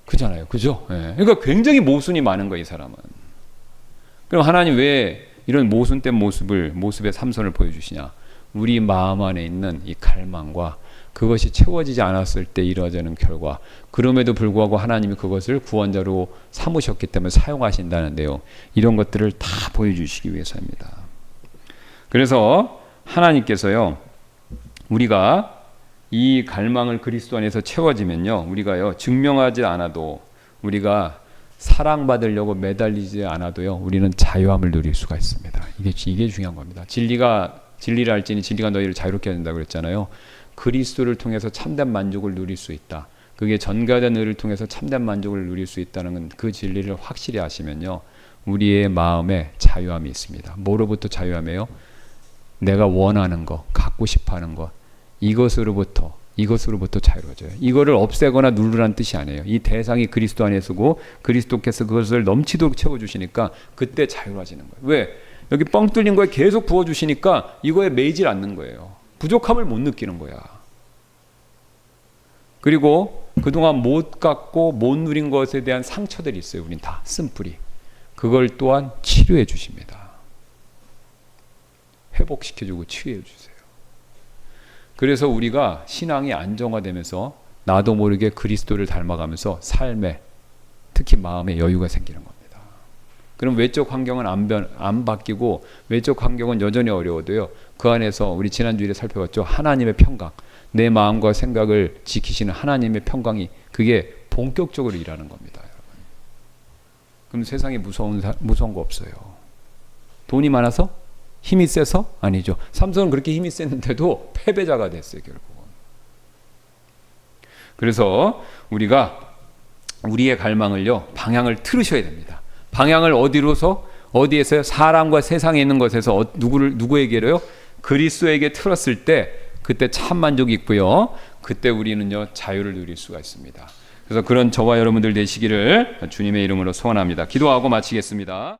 A: 그잖아요. 그죠? 예. 그러니까 굉장히 모순이 많은 거예요, 이 사람은. 그럼 하나님 왜 이런 모순된 모습의 삼손을 보여주시냐? 우리 마음 안에 있는 이 갈망과 그것이 채워지지 않았을 때 이루어지는 결과, 그럼에도 불구하고 하나님이 그것을 구원자로 삼으셨기 때문에 사용하신다는데요, 이런 것들을 다 보여주시기 위해서입니다. 그래서 하나님께서요, 우리가 이 갈망을 그리스도 안에서 채워지면요, 우리가요 증명하지 않아도, 우리가 사랑받으려고 매달리지 않아도요, 우리는 자유함을 누릴 수가 있습니다. 이게 중요한 겁니다. 진리를 알지니 진리가 너희를 자유롭게 한다고 그랬잖아요. 그리스도를 통해서 참된 만족을 누릴 수 있다. 그게 전가된 의를 통해서 참된 만족을 누릴 수 있다는 건, 그 진리를 확실히 아시면요, 우리의 마음에 자유함이 있습니다. 뭐로부터 자유함이에요? 내가 원하는 거, 갖고 싶어하는 것, 이것으로부터 자유로워져요. 이거를 없애거나 누르라는 뜻이 아니에요. 이 대상이 그리스도 안에 서고 그리스도께서 그것을 넘치도록 채워주시니까 그때 자유로워지는 거예요. 왜? 여기 뻥 뚫린 거에 계속 부어주시니까 이거에 매이질 않는 거예요. 부족함을 못 느끼는 거야. 그리고 그동안 못 갖고 못 누린 것에 대한 상처들이 있어요. 우린 다 쓴뿌리. 그걸 또한 치료해 주십니다. 회복시켜주고 치유해 주세요. 그래서 우리가 신앙이 안정화되면서 나도 모르게 그리스도를 닮아가면서 삶에, 특히 마음에 여유가 생기는 겁니다. 그럼 외적 환경은 안 바뀌고, 외적 환경은 여전히 어려워도요, 그 안에서 우리 지난주에 살펴봤죠. 하나님의 평강, 내 마음과 생각을 지키시는 하나님의 평강이, 그게 본격적으로 일하는 겁니다. 여러분. 그럼 세상에 무서운 거 없어요. 돈이 많아서? 힘이 세서? 아니죠. 삼손은 그렇게 힘이 셌는데도 패배자가 됐어요, 결국은. 그래서 우리가 우리의 갈망을요, 방향을 틀으셔야 됩니다. 방향을 어디에서요? 사람과 세상에 있는 것에서 누구에게로요? 그리스도에게 틀었을 때 그때 참 만족이 있고요. 그때 우리는요 자유를 누릴 수가 있습니다. 그래서 그런 저와 여러분들 되시기를 주님의 이름으로 소원합니다. 기도하고 마치겠습니다.